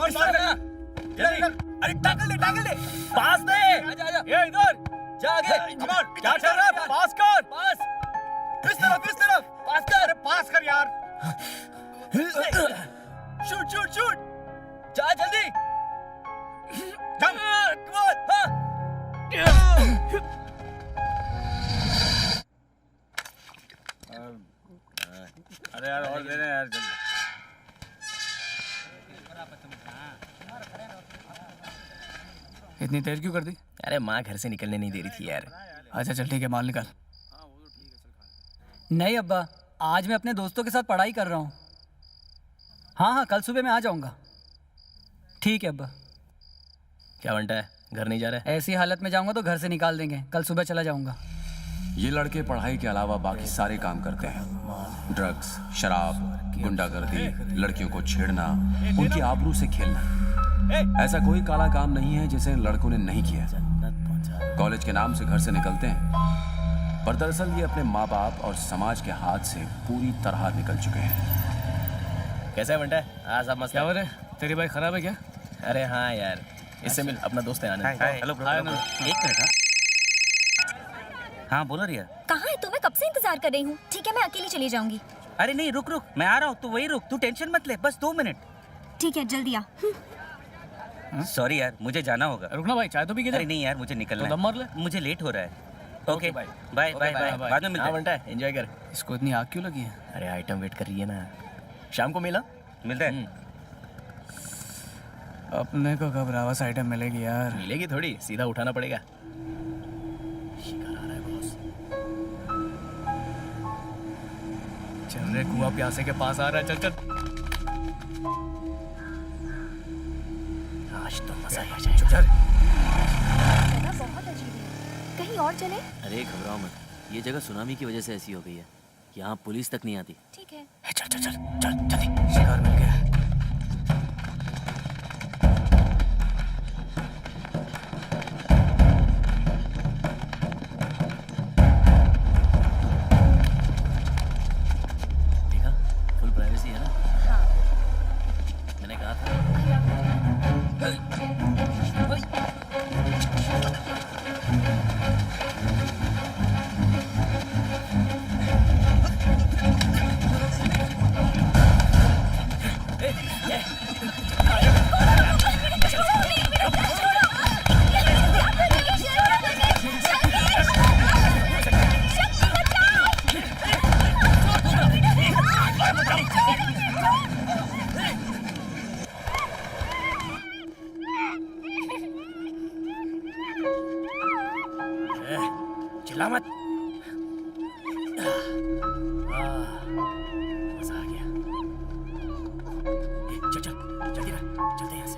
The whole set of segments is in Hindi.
इस तरह। अरे टैकल दे पास दे। ये इधर जा आगे। क्या चल रहा है? पास कर। पास इस तरफ पास कर। अरे पास कर यार। शूट जा जल्दी। Jump come on. अरे यार और दे रहे यार जल्दी। इतनी देर क्यों कर दी? अरे माँ घर से निकलने नहीं दे रही थी यार। अच्छा चल ठीक है, माल निकाल। नहीं अब्बा, आज मैं अपने दोस्तों के साथ पढ़ाई कर रहा हूँ। हाँ कल सुबह मैं आ जाऊँगा। ठीक है अब्बा। क्या बनता है, घर नहीं जा रहा है? ऐसी हालत में जाऊँगा तो घर से निकाल देंगे। कल सुबह चला जाऊँगा। ये लड़के पढ़ाई के अलावा बाकी सारे काम करते हैं। ड्रग्स, शराब, गुंडागर्दी, लड़कियों को छेड़ना, उनकी आबरू से खेलना। ऐसा कोई काला काम नहीं है जिसे इन लड़कों ने नहीं किया। कॉलेज के नाम से घर से निकलते हैं, पर दरअसल ये अपने माँ बाप और समाज के हाथ से पूरी तरह निकल चुके हैं। कैसा है बनता है? हाँ सब मस्त। क्या हो रहा है? तेरी बाइक खराब है क्या? अरे हाँ यार, इससे मिल, अपना दोस्त है आनंद। Hello bro. एक मिनट। हाँ बोलो रिया। कहाँ है तू? मैं कब से इंतजार कर रही हूँ। ठीक है मैं अकेली चली जाऊंगी। अरे नहीं रुक मैं आ रहा हूँ, तू वही रुक, तू टेंशन मत ले, बस 2 मिनट। ठीक है जल्दी आ। सॉरी यार, मुझे जाना होगा। रुकना भाई, चाय तो पी के जा। अरे नहीं यार, मुझे निकलना तो दम मार ले। है, मुझे लेट हो रहा है। ओके बाय बाय बाय, बाद में मिलते हाँ हैं। बनता है, एंजॉय कर। इसको इतनी आग क्यों लगी है? अरे आइटम वेट कर रही है ना, शाम को मिला। मिलते हैं। अपने को कब रावस आइटम मिलेगी यार? मिलेगी थोड़ी, सीधा उठाना पड़ेगा। शिकार आ रहा है बॉस। चल रे, कुआ प्यासे के पास आ रहा है। चल आज तो मजा ही आ जाएगा। चल जगह बहुत अजीब है, कहीं और चले? अरे घबराओ मत, ये जगह सुनामी की वजह से ऐसी हो गई है। यहाँ पुलिस तक नहीं आती। ठीक है। चल जल्दी। शिकार मिल गया। देखा, फुल प्राइवेसी है ना। हाँ। मैंने कहा था। चिल्ला मत। मजा आ गया। चल जल्दी कर, चलते हैं यहाँ से।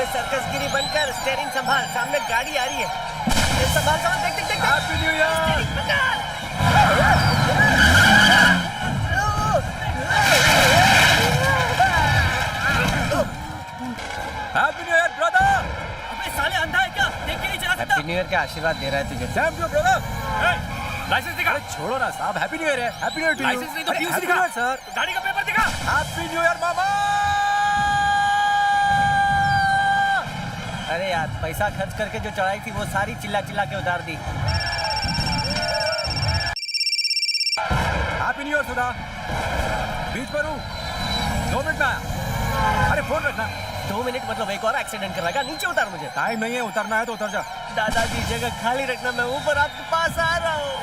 सर्कसगिरी बनकर स्टीयरिंग संभाल, सामने गाड़ी आ रही है। संभाल देख। Happy new year. Happy new year brother. अबे साले अंधा है क्या? देख के नहीं चला सकता? हैप्पी न्यू ईयर का आशीर्वाद दे रहा है तुझे। Thank you brother. लाइसेंस दिखा। अरे छोड़ो ना साहब, हैप्पी न्यू ईयर है। Happy new year to you. License नहीं तो फ्यूज हैप्पी दिखा। New year sir. गाड़ी का पेपर दिखा। हैप्पी न्यू ईयर मामा। अरे यार, पैसा खर्च करके जो चढ़ाई थी वो सारी चिल्ला के उतार दी। हैप्पी न्यू ईयर सुधा। बीच पर हूँ, 2 मिनट में आया। अरे फोन रखना। 2 मिनट मतलब एक और एक्सीडेंट करवाएगा? नीचे उतार मुझे। टाइम नहीं है, उतरना है तो उतर जा। दादाजी जगह खाली रखना, मैं ऊपर आपके पास आ रहा हूँ।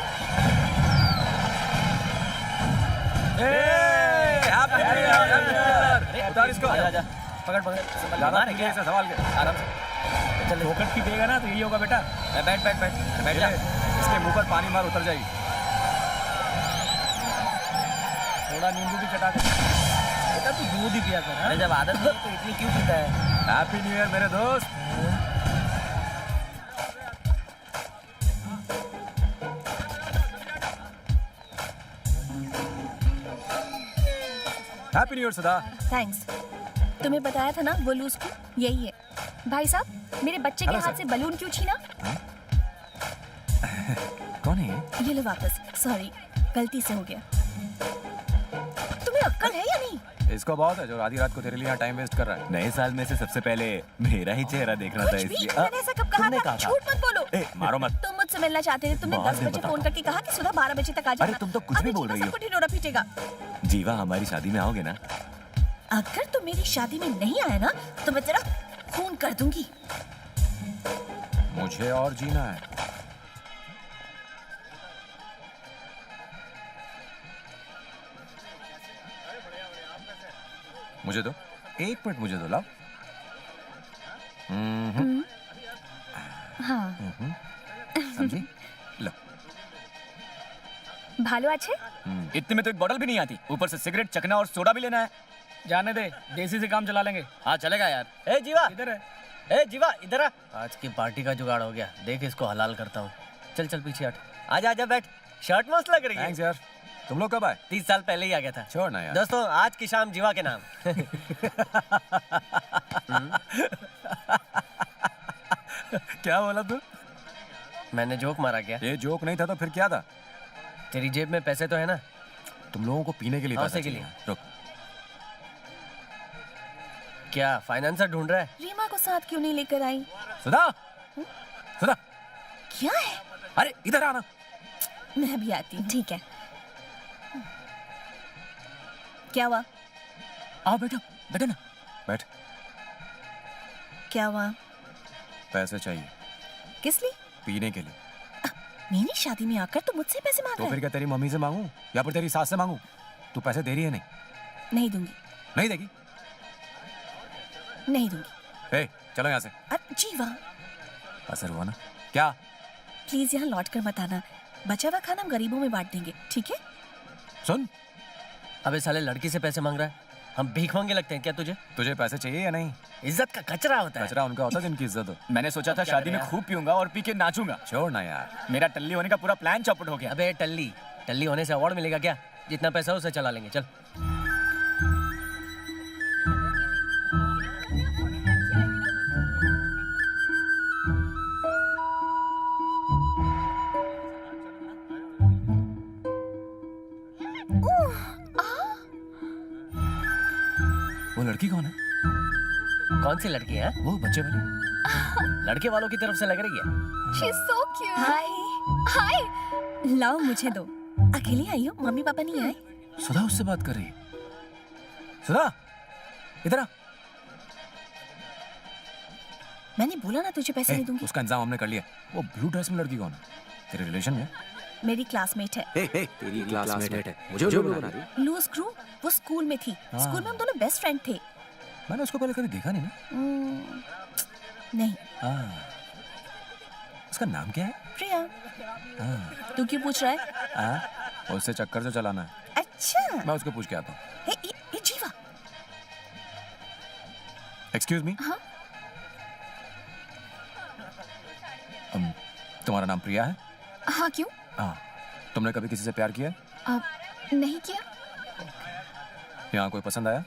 Happy new year. उतार इसको। जा पकड़ ज़्यादा नहीं है, संभाल के। आराम से चल। फोकट की देगा ना तो यही होगा बेटा। बैठ जा। इसके मुंह पर पानी मार, उतर जाएगी। थोड़ा नींबू भी चटा दे। बेटा तू दूध ही पिया कर। अरे जब आदत नहीं है तो इतनी क्यों पीता है? हैप्पी न्यू ईयर मेरे दोस्त। हैप्पी न्यू ईयर सुधा। थैंक्स। तुम्हें बताया था ना वो लूज क्यों? यही है। भाई साहब मेरे बच्चे के हेलो, हाथ सर। से बलून क्यों छीना? कौन है ये? ये लो वापस। सॉरी, गलती से हो गया। तुम्हें अक्ल है या नहीं? इसको बहुत है जो आधी रात को तेरे लिए यहाँ टाइम वेस्ट कर रहा है। नए साल में से सबसे पहले मेरा ही चेहरा देखना था कुछ भी। इसलिए मैंने ऐसा कब कहा तुमने था? कहा था। झूठ मत बोलो। ए, मारो मत। तुम मुझसे मिलना चाहते थे, तुमने बाद 10 में बजे बताता फोन करके कहा कि सुबह 12 बजे तक आ जाना। अरे, तुम तो कुछ भी अभी बोल जीवा रही हो। सबको ढिंढोरा पीटेगा। जीवा हमारी शादी में आओगे ना? अगर तुम मेरी शादी में नहीं आए ना तो मैं तेरा खून कर दूंगी। मुझे और जीना है। मुझे दो, 1 मिनट मुझे दो लाओ। हाँ। समझी? लो। भालो अच्छे? इतने में तो एक बोतल भी नहीं आती, ऊपर से सिगरेट, चखना और सोडा भी लेना है। जाने दे, देसी से काम चला लेंगे। हाँ चलेगा यार। ए जीवा, इधर है। ए जीवा इधर आ। आज की पार्टी का जुगाड़ हो गया, देख इसको हलाल करता हूँ। चल चल पीछे हट। आजा आजा बैठ, शर्ट मस्त लग रही है। थैंक्स यार। तुम लोग कब आए? 30 साल पहले ही आ गया था। छोड़ ना यार। दोस्तों आज की शाम जीवा के नाम। क्या बोला तू? मैंने जोक मारा क्या? ये जोक नहीं था तो फिर क्या था? तेरी जेब में पैसे तो है ना? तुम लोगों को पीने के लिए हाँ, पैसा उसी के चाहिए। लिए। रुक। क्या फाइनेंसर ढूंढ रहा है? रीमा को साथ क्यों नहीं लेकर आई? सुधा, सुधा, क्या है? अरे इधर आना। मैं भी आती हूँ। ठीक है। क्या हुआ? आओ बेटा, बैठे ना। बैठ। क्या हुआ? पैसे चाहिए किस लिए? पीने के लिए। मेरी शादी में आकर तो मुझसे पैसे मांग तो रहा फिर है? क्या तेरी मम्मी से मांगू या फिर तेरी सास से मांगू? तू पैसे दे रही है नहीं? नहीं दूंगी। नहीं देगी? नहीं दूंगी। ए, चलो यहाँ से। जीवा असर हुआ ना? क्या? प्लीज यहाँ लौट कर मत आना। बचा हुआ खाना हम गरीबों में बांट देंगे, ठीक है? सुन, अबे साले लड़की से पैसे मांग रहा है। हम भीख मांगे लगते हैं क्या तुझे? तुझे पैसे चाहिए या नहीं? इज्जत का कचरा होता है। कचरा उनका होता है जिनकी इज्जत हो। मैंने सोचा था शादी में खूब पीऊंगा और पी के नाचूंगा। छोड़ ना यार। मेरा टल्ली होने का पूरा प्लान चौपट हो गया। अबे टल्ली, टल्ली होने से अवार्ड मिलेगा क्या? जितना पैसा हो उसे चला लेंगे, चल। वो लड़की कौन है? कौन सी लड़की है? वो बच्चे वाली। लड़के वालों की तरफ से लग रही है। She's so cute. हाय हाय। लाओ मुझे दो। अकेली आई हो? मम्मी पापा नहीं आए? सुधा उससे बात कर रही है। सुधा, इधर आ। मैंने बोला ना तुझे पैसे नहीं दूंगी। उसका इंतजाम हमने कर लिया। वो ब्लू ड्रेस में लड़की कौन है? तेरे रिलेशन में? मेरी क्लासमेट है। तेरी क्लासमेट है, मुझे जो बना रही है। Loose crew. वो स्कूल में थी। स्कूल में हम दोनों बेस्ट फ्रेंड थे। मैंने उसको पहले कभी देखा नहीं ना। नहीं। उसका नाम क्या है? प्रिया। तू क्यों पूछ रहा है? उससे चक्कर जो चलाना है। अच्छा। मैं उसको पूछ के आता हूँ। ए जीवा। Excuse me. हाँ? तुम्हारा नाम प्रिया है? हाँ क्यों? हाँ। तुमने कभी किसी से प्यार किया है? नहीं किया। यहाँ कोई पसंद आया?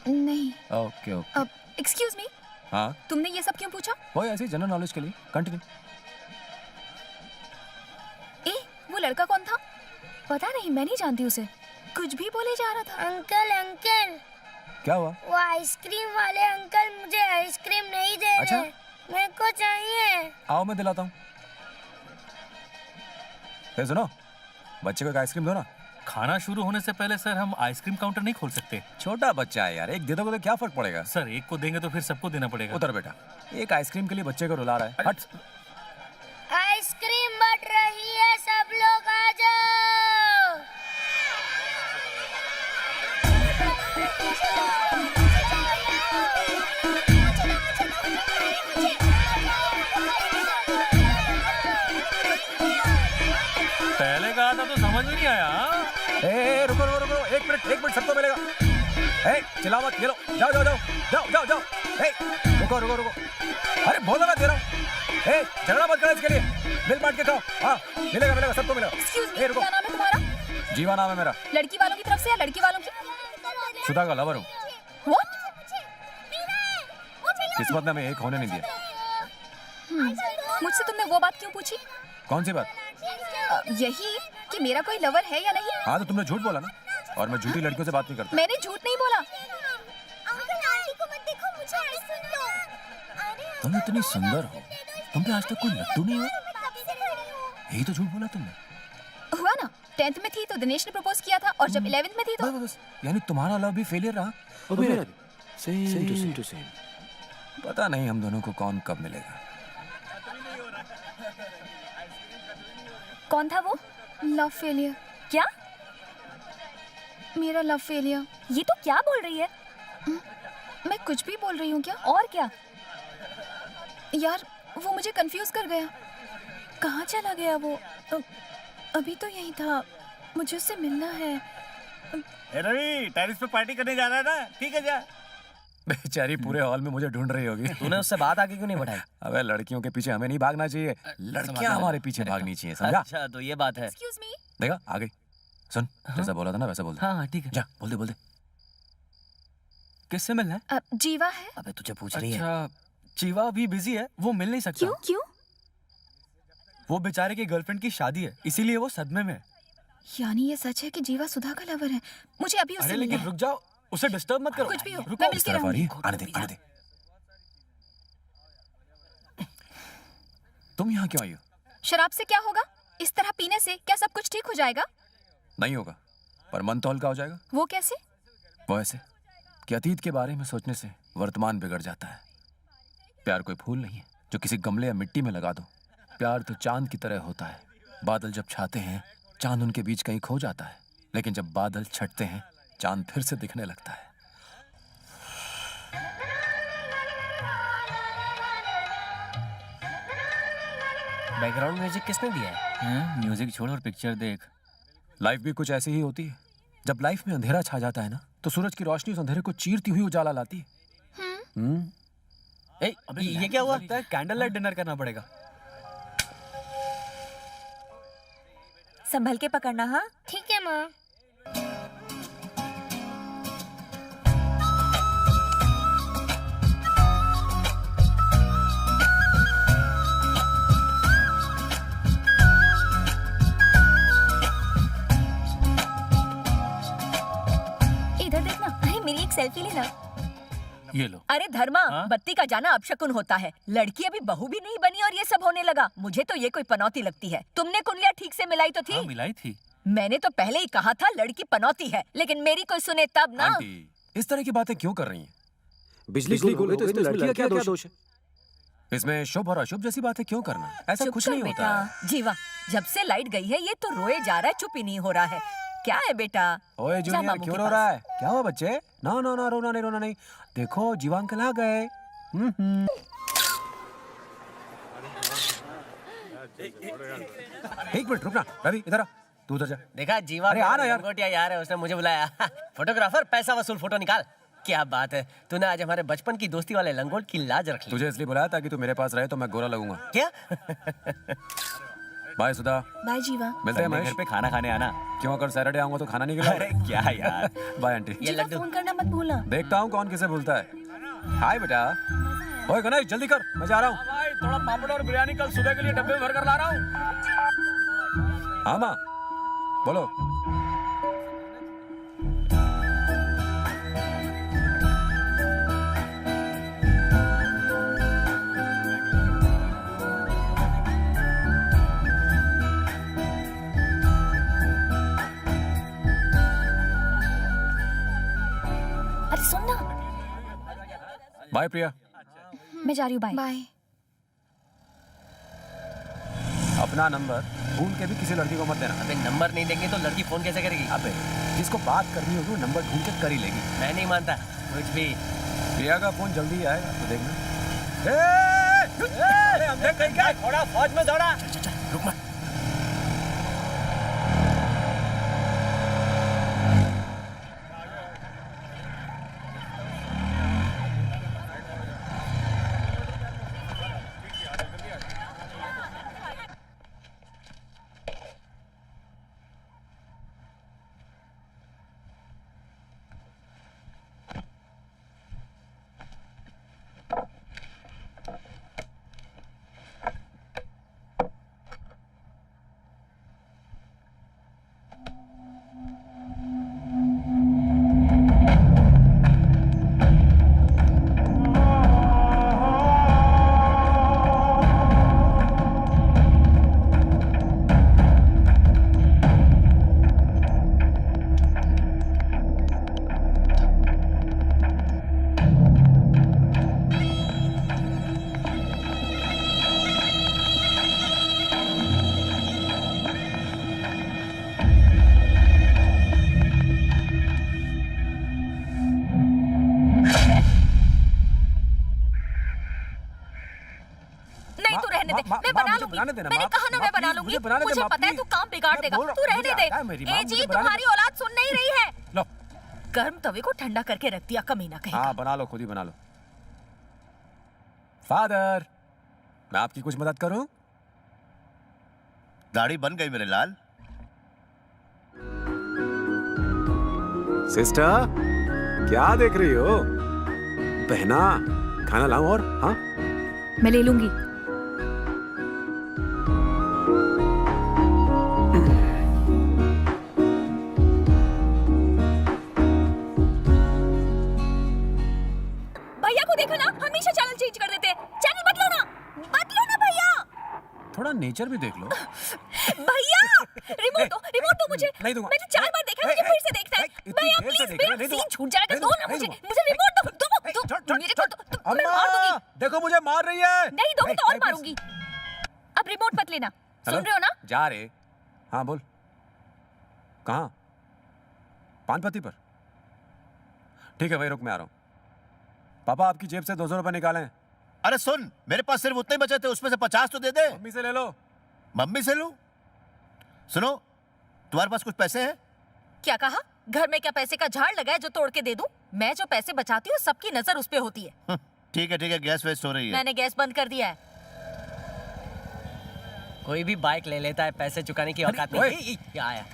नहीं। Okay okay. Excuse me. हाँ, तुमने ये सब क्यों पूछा? वो ऐसे ही जनरल नॉलेज के लिए। कंटिन्यू। वो लड़का कौन था? पता नहीं, मैं नहीं जानती उसे। कुछ भी बोले जा रहा था। अंकल अंकल, क्या हुआ? वो आइसक्रीम वाले अंकल मुझे आइसक्रीम नहीं दे अच्छा? रहे। मेरे को चाहिए। आओ मैं दिलाता हूँ। सुनो, बच्चे को एक आइसक्रीम दो ना। खाना शुरू होने से पहले सर हम आइसक्रीम काउंटर नहीं खोल सकते। छोटा बच्चा है यार, एक दे दोगे तो क्या फर्क पड़ेगा? सर एक को देंगे तो फिर सबको देना पड़ेगा। उतर बेटा, एक आइसक्रीम के लिए बच्चे को रुला रहा है। हट। आइसक्रीम बट रही है, सब लोग आ जाओ। पहले कहा था तो समझ में नहीं आया। रुको रुको रुको, एक मिनट सबको मिलेगा। चिल्लाओ मत, ये लो, जाओ जाओ जाओ जाओ जाओ जाओ। रुको रुको रुको, अरे बोलो, मैं दे रहा हूँ। झगड़ा मत करो इसके लिए, मिल बांट के खाओ। हाँ मिलेगा मिलेगा, सबको मिलेगा। एक्सक्यूज मी, क्या नाम है तुम्हारा? जीवा नाम है मेरा। लड़की वालों की तरफ से या लड़की वालों की? सुधा का लवर हूँ। What? किस्मत ने हमें एक होने नहीं दिया। मुझसे तुमने वो बात क्यों पूछी? कौन सी बात? यही कि मेरा कोई लवर है या नहीं। हाँ तो तुमने झूठ बोला ना, और मैं झूठी लड़कियों से बात नहीं करता। मैंने झूठ नहीं बोला। तुम इतनी सुंदर हो, तुम पे आज तक कोई लट्टू नहीं हुआ? यही तो झूठ बोला तुमने। हुआ ना, 10th में थी तो दिनेश ने प्रपोज किया था, और जब 11th में थी तो बस यानी तुम्हारा लव भी फेलियर रहा। और मेरा भी सेम टू सेम। पता नहीं हम दोनों को कौन कब मिलेगा। कौन था वो? Love failure? क्या? मेरा लव फेलियर? ये तो क्या बोल रही है? मैं कुछ भी बोल रही हूँ क्या? और क्या? यार वो मुझे कंफ्यूज कर गया। कहाँ चला गया वो? अभी तो यही था, मुझे उससे मिलना है। रवि, टेरिस पे पार्टी करने जा रहा है ना? ठीक है जा। बेचारी पूरे हॉल में मुझे ढूंढ रही होगी। तूने उससे बात आगे क्यों नहीं बढ़ाई? अबे लड़कियों के पीछे हमें नहीं भागना चाहिए, लड़कियां हमारे पीछे भागनी चाहिए, समझा? अच्छा तो ये बात है। Excuse me. देखा आ गई। सुन, जैसा बोला था ना वैसा बोल दे। हाँ ठीक है। जा बोल दे बोल दे। किससे मिलना है? जीवा है। अबे तुझे पूछ रही है। अच्छा, जीवा अभी बिजी है, वो मिल नहीं सकता। क्यों क्यों? वो बेचारे की गर्लफ्रेंड की शादी है, इसीलिए वो सदमे में है। यानी ये सच है कि जीवा सुधा का लवर है? मुझे अभी उससे अरे मिलना लेकिन है। रुक जाओ, उसे डिस्टर्ब मत करो। कुछ भी हो, रुको। मैं मिल इस के तरफ आ रही रहूंगी। है, आने दे आने दे। तुम यहाँ क्यों आई हो? शराब से क्या होगा? इस तरह पीने से क्या सब कुछ ठीक हो जाएगा? नहीं होगा, पर मन तो हल्का हो जाएगा। वो कैसे? वो ऐसे कि अतीत के बारे में सोचने से वर्तमान बिगड़ जाता है। प्यार कोई फूल नहीं है जो किसी गमले या मिट्टी में लगा दो। प्यार तो चांद की तरह होता है। बादल जब छाते हैं, चांद उनके बीच कहीं खो जाता है, लेकिन जब बादल छटते हैं, चांद फिर से दिखने लगता है। बैकग्राउंड म्यूजिक किसने दिया है? म्यूजिक छोड़ और पिक्चर देख। लाइफ भी कुछ ऐसी ही होती है। जब लाइफ में अंधेरा छा जाता है ना, तो सूरज की रोशनी उस अंधेरे को चीरती हुई उजाला लाती है। ए, ये क्या हुआ? लगता है कैंडल लाइट डिनर करना पड़ेगा। संभल के पकड़ना। हाँ ठीक है माँ। इधर देखना। अरे मेरी एक सेल्फी लेना। ये लो। अरे धर्मा, हाँ? बत्ती का जाना अपशकुन होता है। लड़की अभी बहू भी नहीं बनी और ये सब होने लगा। मुझे तो ये कोई पनौती लगती है। तुमने कुंडलियाँ ठीक से मिलाई तो हाँ थी? मिलाई थी। मैंने तो पहले ही कहा था लड़की पनौती है, लेकिन मेरी कोई सुने तब ना। आंटी, इस तरह की बातें क्यों कर रही हैं? बिजली गुल हो गई तो इसमें लड़की का क्या दोष है? इसमें शुभ और अशुभ जैसी बातें क्यों करना? ऐसा चुप कुछ कर नहीं होता है। बेटा। जीवा, जब से लाइट गई है ये तो रोए जा रहा है, चुप ही नहीं हो रहा है। क्या है बेटा? ओए जा जूनियर, मामू क्यों के रो रहा है? क्या हुआ बच्चे? ना ना ना, रोना नहीं रोना नहीं। देखो जीवा अंकल आ गए। एक मिनट रुकना। रवि इधर आ, तू उधर जा। देखा जीवा? अरे आ ना यार। लंगोटिया यार है, उसने मुझे बुलाया। फोटोग्राफर, पैसा वसूल फोटो निकाल। क्या बात है, तूने आज हमारे बचपन की दोस्ती वाले लंगोट की लाज रख ली। तुझे इसलिए बुलाया ताकि तू मेरे पास रहे तो मैं गोरा लगूंगा। क्या? बाय सुधा, बाय जीवा। मिलते हैं संडे महेश। घर पे खाना खाने आना। क्यों, अगर सैटरडे आऊंगा तो खाना नहीं खिलाऊंगा? अरे क्या यार। Bye aunty. ये जीवा लड्डू। फोन करना मत भूलना। देखता हूँ कौन किसे भूलता है। हाय बेटा। ओए गणेश जल्दी कर, मैं जा रहा हूँ। भाई थोड़ा पापड़ और बिरयानी कल सुबह के लिए डब्बे में भर कर ला रहा हूँ। हाँ माँ बोलो। अरे सुन ना। बाय प्रिया। मैं जा रही हूँ। Bye bye. अपना नंबर भूल के भी किसी लड़की को मत देना। अबे नंबर नहीं देंगे तो लड़की फोन कैसे करेगी? अबे जिसको बात करनी होगी वो नंबर ढूंढ के कर ही लेगी। मैं नहीं मानता कुछ भी। प्रिया का फोन जल्दी आएगा तो देखना। अरे हमने कहीं क्या थोड़ा फौज में दौड़ा। रुक मत। नहीं तू रहने दे, मैं बना लूंगी। मैंने कहा ना मैं बना लूंगी। मुझे पता है तू काम बिगाड़ देगा, तू रहने दे। ए जी तुम्हारी औलाद सुन नहीं रही है। लो गर्म तवे को ठंडा करके रख दिया कमीना कहीं। हाँ बना लो, खुद ही बना लो। फादर, मैं आपकी कुछ मदद करूं? दाढ़ी बन गई मेरे लाल। सिस्टर, क्या देख रही हो? बहना, खाना लाऊं और? हाँ मैं ले लूंगी। भैया को देखो ना, हमेशा चैनल चेंज कर देते हैं। चैनल बदलो ना भैया। थोड़ा नेचर भी देख लो। भैया रिमोट दो मुझे। नहीं दूंगा। मैंने 4 बार देखा, मुझे फिर से देखना है। भैया प्लीज, मेरा सीन छूट जाएगा। दो ना मुझे रिमोट दो मेरे को। मैं मार दूंगी। देखो मुझे मार रही है। नहीं दोगी तो और मारूंगी। अब रिमोट मत लेना, सुन रहे हो ना? जा रहे। हाँ बोल। कहाँ? पानपत्ती पर। ठीक है भाई, रुक मैं आ रहा हूँ। पापा आपकी जेब से 200 रुपए निकाले हैं। अरे सुन, मेरे पास सिर्फ उतने ही बचे थे, उसमें से 50 तो दे दे। मम्मी से ले लो। मम्मी से लूं? सुनो, तुम्हारे पास कुछ पैसे हैं? क्या कहा? घर में क्या पैसे का झाड़ लगा है जो तोड़ के दे दूं? मैं जो पैसे बचाती हूँ सबकी नजर उस पे होती है। ठीक है, गैस वेस्ट हो रही है। मैंने गैस बंद कर दिया है। कोई भी बाइक ले लेता है, पैसे चुकाने की औकात ओए। नहीं। क्या आया?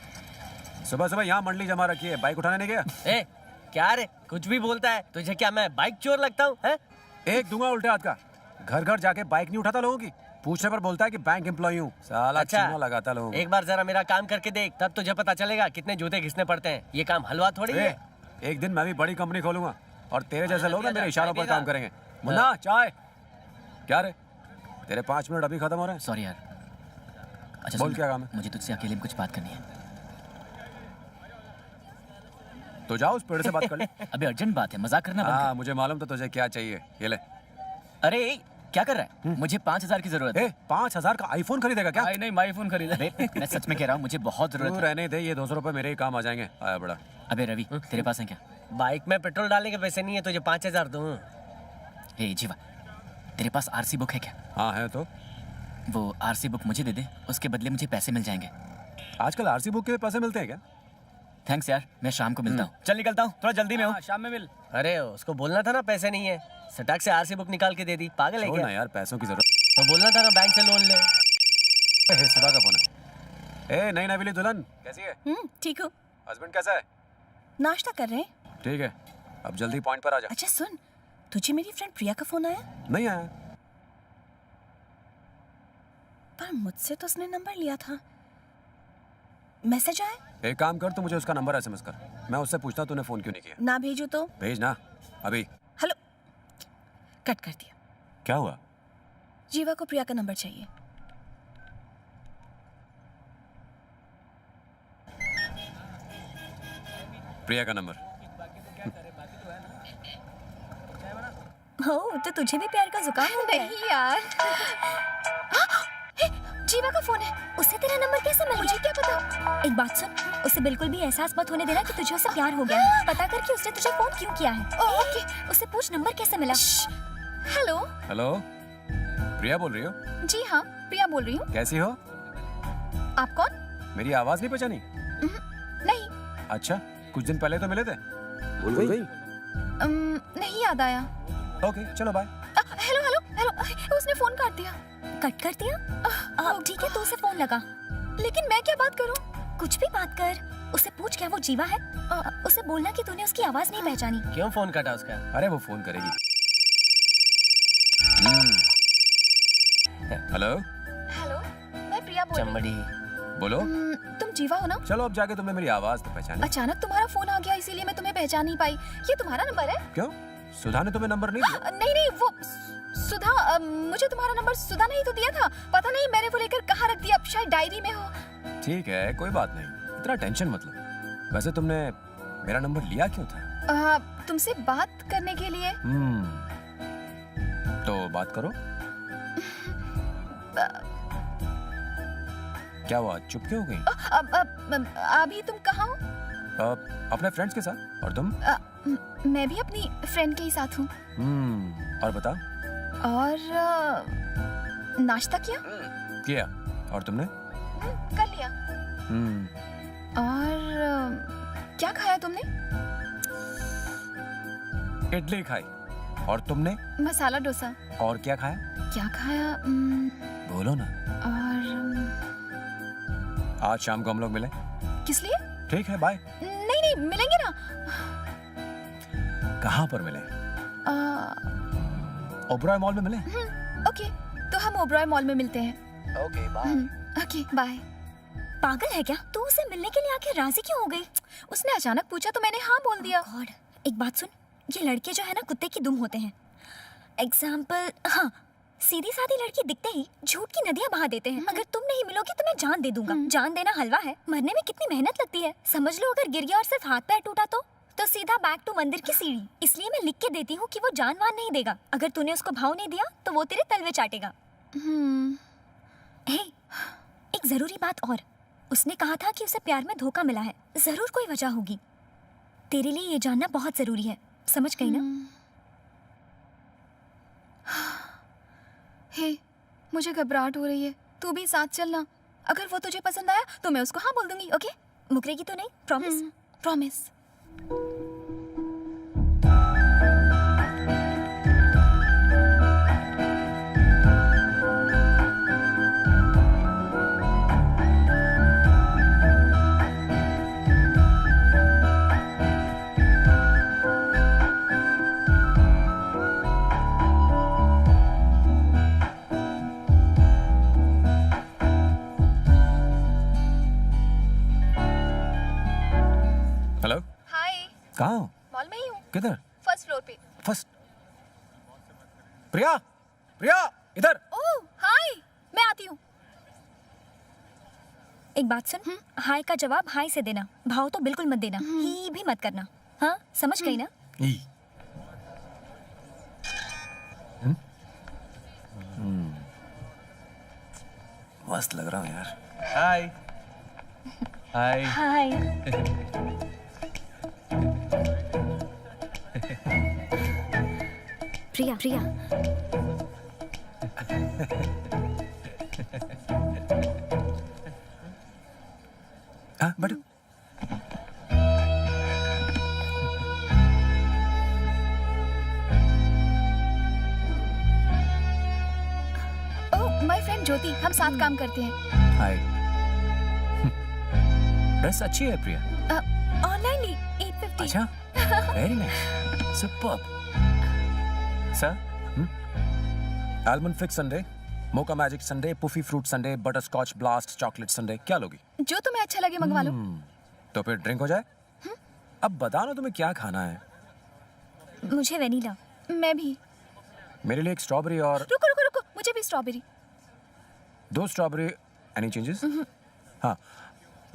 सुबह सुबह यहाँ मंडली जमा रखी है, बाइक उठाने नहीं गया? ए क्या रे, कुछ भी बोलता है। तुझे क्या मैं बाइक चोर लगता हूँ? हैं? एक दूंगा उल्टे हाथ का। घर घर जाके बाइक नहीं उठाता लोगों की, पूछने पर बोलता है कि बैंक एम्प्लॉय हूँ। साला चूना लगाता लोगों को। एक बार जरा मेरा काम करके देख, तब तुझे पता चलेगा कितने जूते घिसने पड़ते हैं। ये काम हलवा थोड़ी है। एक दिन मैं भी बड़ी कंपनी खोलूंगा और तेरे जैसे लोग ना मेरे इशारों पर काम करेंगे। मुन्ना चाय। क्या रे, तेरे 5 मिनट अभी खत्म हो रहे हैं। सॉरी यार। अच्छा बोल, क्या काम है? मुझे तुझसे अकेले में कुछ बात करनी है। तो जाओ उस पेड़ से बात कर ले। अभी अर्जेंट बात है, मजाक करना बंद हाँ मुझे मालूम था तुझे क्या चाहिए। ये ले। कर। अरे क्या कर रहा है? मुझे 5,000 की जरूरत है। 5,000 का आईफोन खरीदेगा क्या? नहीं मैं आईफोन खरीदा। मैं सच में कह रहा हूँ, मुझे बहुत तू जरूरत है। रहने दे, ये 200 रुपए मेरे ही काम आ जाएंगे। आया बड़ा। अबे रवि, तेरे पास है क्या? बाइक में पेट्रोल डालने के पैसे नहीं है, तुझे 5,000 दूं। हे जीवा, तेरे पास आरसी बुक है क्या? हाँ है। तो वो आरसी बुक मुझे दे दे, उसके बदले मुझे पैसे मिल जाएंगे। आजकल आरसी बुक के पैसे मिलते हैं क्या? थैंक्स यार, मैं शाम को मिलता हूँ। चल निकलता हूँ, थोड़ा जल्दी में हूँ। शाम में मिल। अरे उसको बोलना था ना पैसे नहीं है, सटाक से आरसी बुक निकाल के दे दी। पागल है छोड़ क्या? ना यार, पैसों की जरूरत। तो बोलना था ना बैंक से लोन ले। सुधा का फोन है। नई नवीली दुल्हन कैसी है? ठीक हूँ। हस्बैंड कैसा है? नाश्ता कर रहे हैं। ठीक है, अब जल्दी पॉइंट पर आ जा। अच्छा सुन, तुझे मेरी फ्रेंड प्रिया का फोन आया? नहीं आया। पर मुझसे तो उसने नंबर लिया था। मैसेज आया? एक काम कर, तू मुझे उसका नंबर एसएमएस कर, मैं उससे पूछता तूने फोन क्यों नहीं किया। ना भेजू तो? भेज ना अभी। हेलो, कट कर दिया। क्या हुआ? जीवा को प्रिया का नंबर चाहिए। प्रिया का नंबर। हो तो तुझे भी प्यार का जुकाम हो गया? नहीं यार। जीवा का फोन है, उससे तेरा नंबर कैसे मिल गया? मुझे क्या पता। एक बात सुन, उसे बिल्कुल भी एहसास मत होने देना कि तुझे उससे प्यार हो गया है। पता कर कि उसने तुझे फोन क्यों किया है। ओके, उससे पूछ नंबर कैसे मिला। हेलो। हेलो, प्रिया बोल रही हो? जी हाँ, प्रिया बोल रही हूँ। कैसी हो? आप कौन? मेरी आवाज नहीं पहचानी? नहीं। अच्छा, कुछ दिन पहले तो मिले थे। भूल गई? नहीं याद आया। ओके चलो बाय। हेलो हेलो हेलो, उसने फोन काट दिया। कट कर दिया? ठीक है, तो उसे फोन लगा। लेकिन मैं क्या बात करूं? कुछ भी बात कर। उसे पूछ क्या वो जीवा है। उसे बोलना कि तूने उसकी आवाज नहीं पहचानी। क्यों फोन काटा उसका? अरे वो फोन करेगी। हेलो हेलो, मैं प्रिया बोल रही चमड़ी। बोलो। तुम जीवा हो ना? चलो अब जाके तुमने मेरी आवाज तो पहचानी। अचानक तुम्हारा फोन आ गया, इसीलिए मैं तुम्हें पहचान नहीं पाई। ये तुम्हारा नंबर है? क्यों, सुधा ने तुम्हें नंबर नहीं दिया? नहीं, वो सुधा, मुझे तुम्हारा नंबर सुधा ने ही तो दिया था। पता नहीं मैंने वो लेकर कहाँ रख दिया, अब शायद डायरी में हो। ठीक है, कोई बात नहीं, इतना टेंशन मत लो। वैसे तुमने मेरा नंबर लिया क्यों था? तुमसे बात करने के लिए। तो बात करो। क्या हुआ, चुप क्यों हो गई? अभी तुम कहाँ हो? अपने फ्रेंड्स के साथ। और तुम? मैं भी अपनी फ्रेंड के ही साथ हूँ। और बता। और नाश्ता किया? किया। और तुमने? कर लिया। और क्या खाया तुमने? इडली खाई। और तुमने? मसाला डोसा। और क्या खाया? क्या खाया? बोलो ना। और आज शाम को हम लोग मिलें। किस लिए? ठीक है, बाय। नहीं नहीं, मिलेंगे ना। कहाँ पर मिले? ओबरॉय मॉल में मिले? ओके, तो हम ओबरॉय मॉल में मिलते हैं। Okay, bye. Okay, bye. पागल है क्या तू? उसे मिलने के लिए आखिर राजी क्यों हो गई? उसने अचानक पूछा तो मैंने हाँ बोल दिया। गॉड, एक बात सुन, ये लड़के जो है ना कुत्ते की दुम होते हैं। एग्जाम्पल, हाँ, सीधी सादी लड़की दिखते ही झूठ की नदियां बहा देते हैं। अगर तुम नहीं मिलोगी तो मैं जान दे दूंगा। जान देना हलवा है, मरने में कितनी मेहनत लगती है। समझ लो अगर गिर गया और सिर्फ हाथ पैर टूटा तो सीधा बैक टू मंदिर की सीढ़ी। इसलिए मैं लिख के देती हूँ कि वो जानवान नहीं देगा। अगर तूने उसको भाव नहीं दिया तो वो तेरे तलवे चाटेगा। हे, एक जरूरी बात और। उसने कहा था कि उसे प्यार में धोखा मिला है। जरूर कोई वजह होगी। तेरे लिए ये जानना बहुत जरूरी है, समझ गई ना? हे, मुझे घबराहट हो रही है। तू भी साथ चलना। अगर वो तुझे पसंद आया तो मैं उसको हाँ बोल दूंगी। ओके? मुकरेगी तो नहीं? प्रॉमिस? प्रॉमिस। हेलो। हाय। कहाँ हो? मॉल में ही हूँ। किधर? फर्स्ट फ्लोर पे। फर्स्ट। प्रिया, प्रिया, इधर। ओह, हाय। मैं आती हूँ। एक बात सुन, हाय का जवाब हाय से देना। भाव तो बिल्कुल मत देना। ही भी मत करना। हाँ, समझ गई ना? ई। मस्त लग रहा हूँ यार। हाय हाय। हाय। प्रिया, प्रिया। हाँ, बैठो। ओह, माय फ्रेंड ज्योति, हम साथ काम करते हैं। हाय। ड्रेस अच्छी है प्रिया। ऑनलाइन ली 850। अच्छा, very nice, superb. Sir, almond fix sundae, mocha magic sundae, puffy fruit sundae, butterscotch blast chocolate sundae. क्या लोगी? जो तुम्हें अच्छा लगे मंगवा लो। तो फिर ड्रिंक हो जाए। अब बता ना तुम्हें क्या खाना है। मुझे वेनिला। मैं भी। मेरे लिए एक स्ट्रॉबेरी और रुको रुको रुको, मुझे भी स्ट्रॉबेरी। 2 स्ट्रॉबेरी। Any changes? हाँ,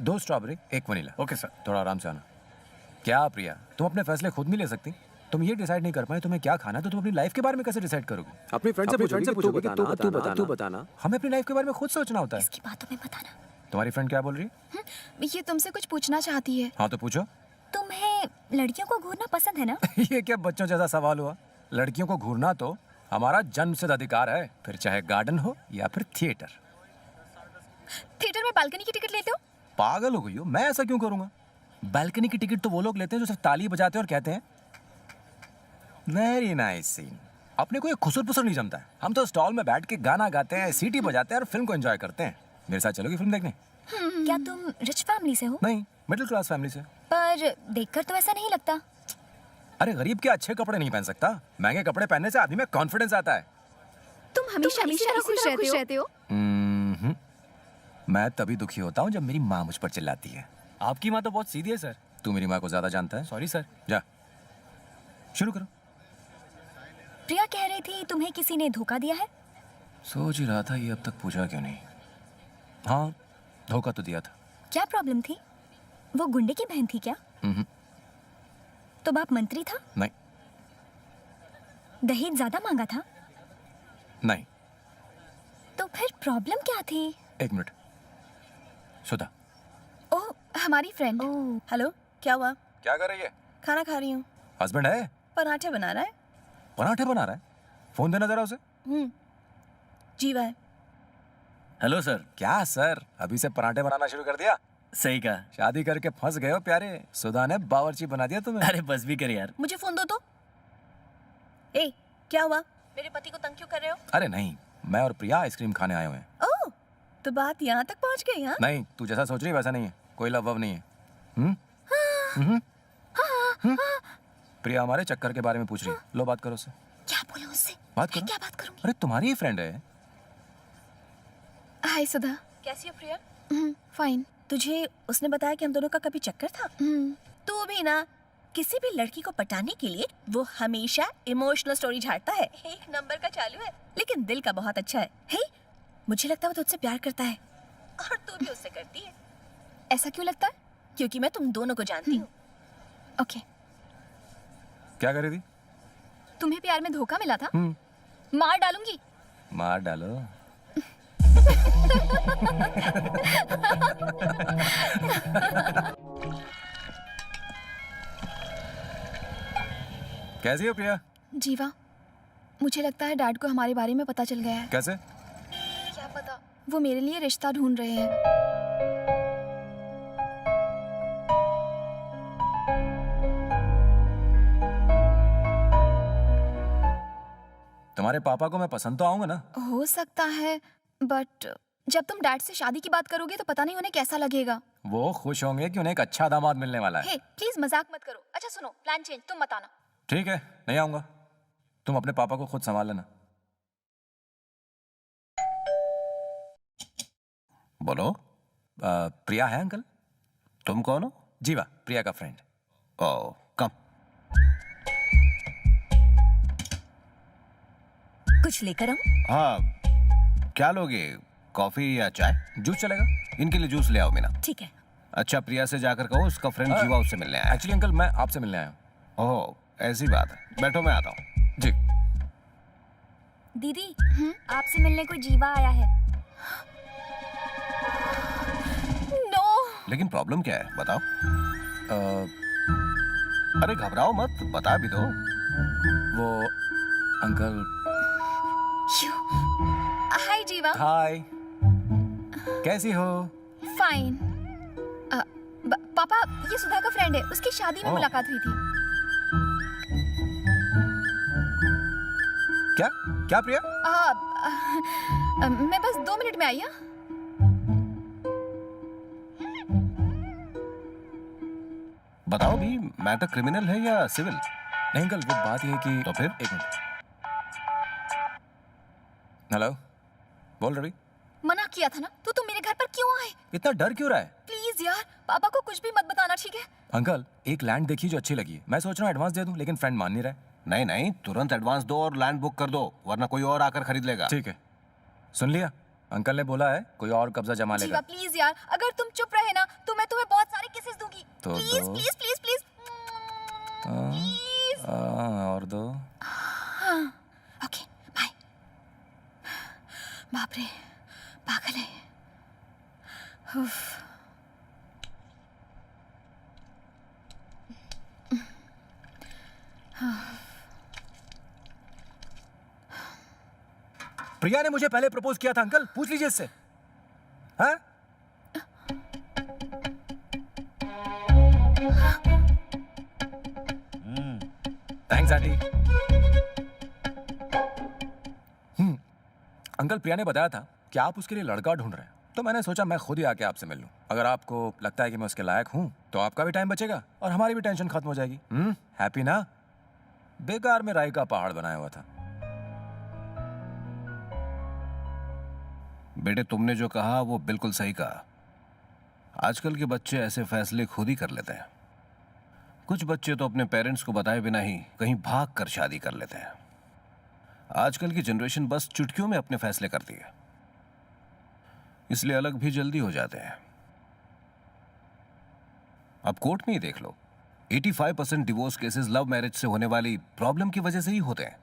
2 स्ट्रॉबेरी, 1 वनीला। Okay sir. थोड़ा आराम से आना। क्या प्रिया, तुम अपने फैसले खुद नहीं ले सकती? तुम ये डिसाइड नहीं कर पाए तुम्हें क्या खाना, तो तुम अपनी लाइफ के बारे में कैसे डिसाइड करोगे? अपनी फ्रेंड से पूछोगे कि तू बताना। हमें अपनी लाइफ के बारे में खुद सोचना होता है। इसकी बातों में बताना। तुम्हारी फ्रेंड क्या बोल रही है? ये तुमसे कुछ पूछना चाहती है। हाँ तो पूछो। तुम्हें लड़कियों को घूरना पसंद है ना? ये क्या बच्चों जैसा सवाल हुआ? लड़कियों को घूरना तो हमारा जन्मसिद्ध अधिकार है, फिर चाहे गार्डन हो या फिर थिएटर। थिएटर में बालकनी की टिकट लेते हो? पागल हो गई हो, मैं ऐसा क्यों करूंगा? बालकनी की टिकट तो वो लोग लेते हैं जो सिर्फ ताली बजाते हैं और कहते हैं वेरी नाइस सीन। अपने को ये खुसर पुसर नहीं जमता है। हम तो स्टॉल में बैठ के गाना गाते हैं, सीटी बजाते हैं और फिल्म को एंजॉय करते हैं। मेरे साथ चलोगी फिल्म देखने? क्या तुम रिच फैमिली से हो? नहीं, मिडिल क्लास फैमिली से। पर देखकर तो ऐसा नहीं लगता। अरे गरीब के अच्छे कपड़े नहीं पहन सकता, महंगे कपड़े पहनने से आदमी में कॉन्फिडेंस आता है। तुम हमेशा खुश रहते हो। मैं तभी दुखी होता हूँ जब मेरी माँ मुझ पर चिल्लाती है। आपकी माँ तो बहुत सीधी है सर। तू मेरी माँ को ज्यादा जानता है। Sorry sir. जा, शुरू करो। प्रिया कह रही थी तुम्हें किसी ने धोखा दिया है। सोच ही रहा था ये अब तक पूछा क्यों नहीं। हाँ, धोखा तो दिया था। क्या प्रॉब्लम थी? वो गुंडे की बहन थी क्या? तो बाप मंत्री था? नहीं। दहेज ज्यादा मांगा था? नहीं। तो फिर प्रॉब्लम क्या थी? 1 मिनट। सुधा। ओह, हमारी फ्रेंड। हेलो, क्या हुआ? क्या कर रही है? खाना खा रही हूँ। हस्बैंड है? पराठे बना रहा है। पराठे बना रहा है? फोन देना जरा उसे। जीवा है। Hello sir. क्या सर, अभी से पराठे बनाना शुरू कर दिया? सही कहा। शादी करके फंस गए हो प्यारे, सुधा ने बावर्ची बना दिया तुम्हें। अरे बस भी कर यार। मुझे फोन दो तो। ए, क्या हुआ? मेरे पति को तंग क्यों कर रहे हो? अरे नहीं, मैं और प्रिया आइसक्रीम खाने आए हुए हैं। ओह, तो बात यहाँ तक पहुँच गई हाँ? नहीं, तू जैसा सोच रही है वैसा नहीं है, कोई लव वव नहीं है। प्रिया हमारे चक्कर के बारे में पूछ रही है। लो बात करो उससे। क्या बोलूं उससे? बात करो। क्या बात करूंगी? अरे तुम्हारी ही फ्रेंड है। हाय सुधा। कैसी हो प्रिया? फाइन। तुझे उसने बताया कि हम दोनों का कभी चक्कर था? तू भी ना, किसी भी लड़की को पटाने के लिए वो हमेशा इमोशनल स्टोरी झाड़ता है। एक नंबर का चालू है, लेकिन दिल का बहुत अच्छा है। हे, मुझे लगता है वो तुझसे प्यार करता है और तू भी उससे करती है। ऐसा क्यों लगता है? क्योंकि मैं तुम दोनों को जानती हूँ। ओके। क्या कर रही थी? तुम्हें प्यार में धोखा मिला था? मार डालूंगी। मार डालो। कैसी हो प्रिया? जीवा, मुझे लगता है डैड को हमारे बारे में पता चल गया है। कैसे? क्या पता, वो मेरे लिए रिश्ता ढूंढ रहे हैं। तुम्हारे पापा को मैं पसंद तो आऊंगा ना? हो सकता है, बट जब तुम डैड से शादी की बात करोगे तो पता नहीं उन्हें कैसा लगेगा। वो खुश होंगे कि उन्हें एक अच्छा दामाद मिलने वाला है। हे, प्लीज मजाक मत करो। अच्छा सुनो, प्लान चेंज, तुम मत आना। ठीक है, नहीं आऊंगा। तुम अपने पापा को खुद संभाल लेना। बोलो। प्रिया है अंकल? तुम कौन हो? जीवा, प्रिया का फ्रेंड। ओ, कम। कुछ लेकर आऊं? हाँ, क्या लोगे, कॉफी या चाय? जूस चलेगा? इनके लिए जूस ले आओ मीना। ठीक है। अच्छा, प्रिया से जाकर कहो उसका फ्रेंड जीवा उससे मिलने आया है। एक्चुअली अंकल मैं आपसे मिलने आया हूँ। ओह, ऐसी बात है, बैठो मैं आता हूँ। जी। दीदी, आपसे मिलने को जीवा आया है। नो। लेकिन प्रॉब्लम क्या है बताओ? अरे घबराओ मत, बता भी दो। वो अंकल। हाय जीवा। हाय, कैसी हो? फाइन। पापा, ये सुधा का फ्रेंड है, उसकी शादी में मुलाकात हुई थी। क्या क्या प्रिया? मैं बस 2 मिनट में आई। हाँ, बताओ भी, मैटर क्रिमिनल है या सिविल? नहीं अंकल, वो बात ये है कि। तो फिर? एक मिनट। हेलो, बोल रवि। मना किया था ना, तो तुम मेरे घर पर क्यों आए? इतना डर क्यों रहा है? प्लीज यार, पापा को कुछ भी मत बताना, ठीक है? अंकल, एक लैंड देखी जो अच्छी लगी है, मैं सोच रहा हूँ एडवांस दे दूं, लेकिन फ्रेंड मान नहीं रहा है। नहीं नहीं, तुरंत एडवांस दो और लैंड बुक कर दो, वरना कोई और आकर खरीद लेगा। ठीक है, सुन लिया? अंकल ने बोला है कोई और कब्जा जमा जीवा लेगा। प्लीज यार, अगर तुम चुप रहे ना तो मैं तुम्हें बहुत सारे किसेस दूंगी। तो प्लीज दो। Please please please please. और दो। Okay, bye. बाप रे, पागल है। उफ। प्रिया ने मुझे पहले प्रपोज किया था अंकल, पूछ लीजिए इससे। हाँ? Thanks aunty. अंकल, प्रिया ने बताया था कि आप उसके लिए लड़का ढूंढ रहे हैं, तो मैंने सोचा मैं खुद ही आके आपसे मिल लूं। अगर आपको लगता है कि मैं उसके लायक हूं, तो आपका भी टाइम बचेगा और हमारी भी टेंशन खत्म हो जाएगी। हैप्पी ना? बेकार में राई का पहाड़ बनाया हुआ था। बेटे, तुमने जो कहा वो बिल्कुल सही कहा। आजकल के बच्चे ऐसे फैसले खुद ही कर लेते हैं। कुछ बच्चे तो अपने पेरेंट्स को बताए बिना ही कहीं भाग कर शादी कर लेते हैं। आजकल की जनरेशन बस चुटकियों में अपने फैसले करती है, इसलिए अलग भी जल्दी हो जाते हैं। अब कोर्ट में ही देख लो, 85% डिवोर्स केसेस लव मैरिज से होने वाली प्रॉब्लम की वजह से ही होते हैं।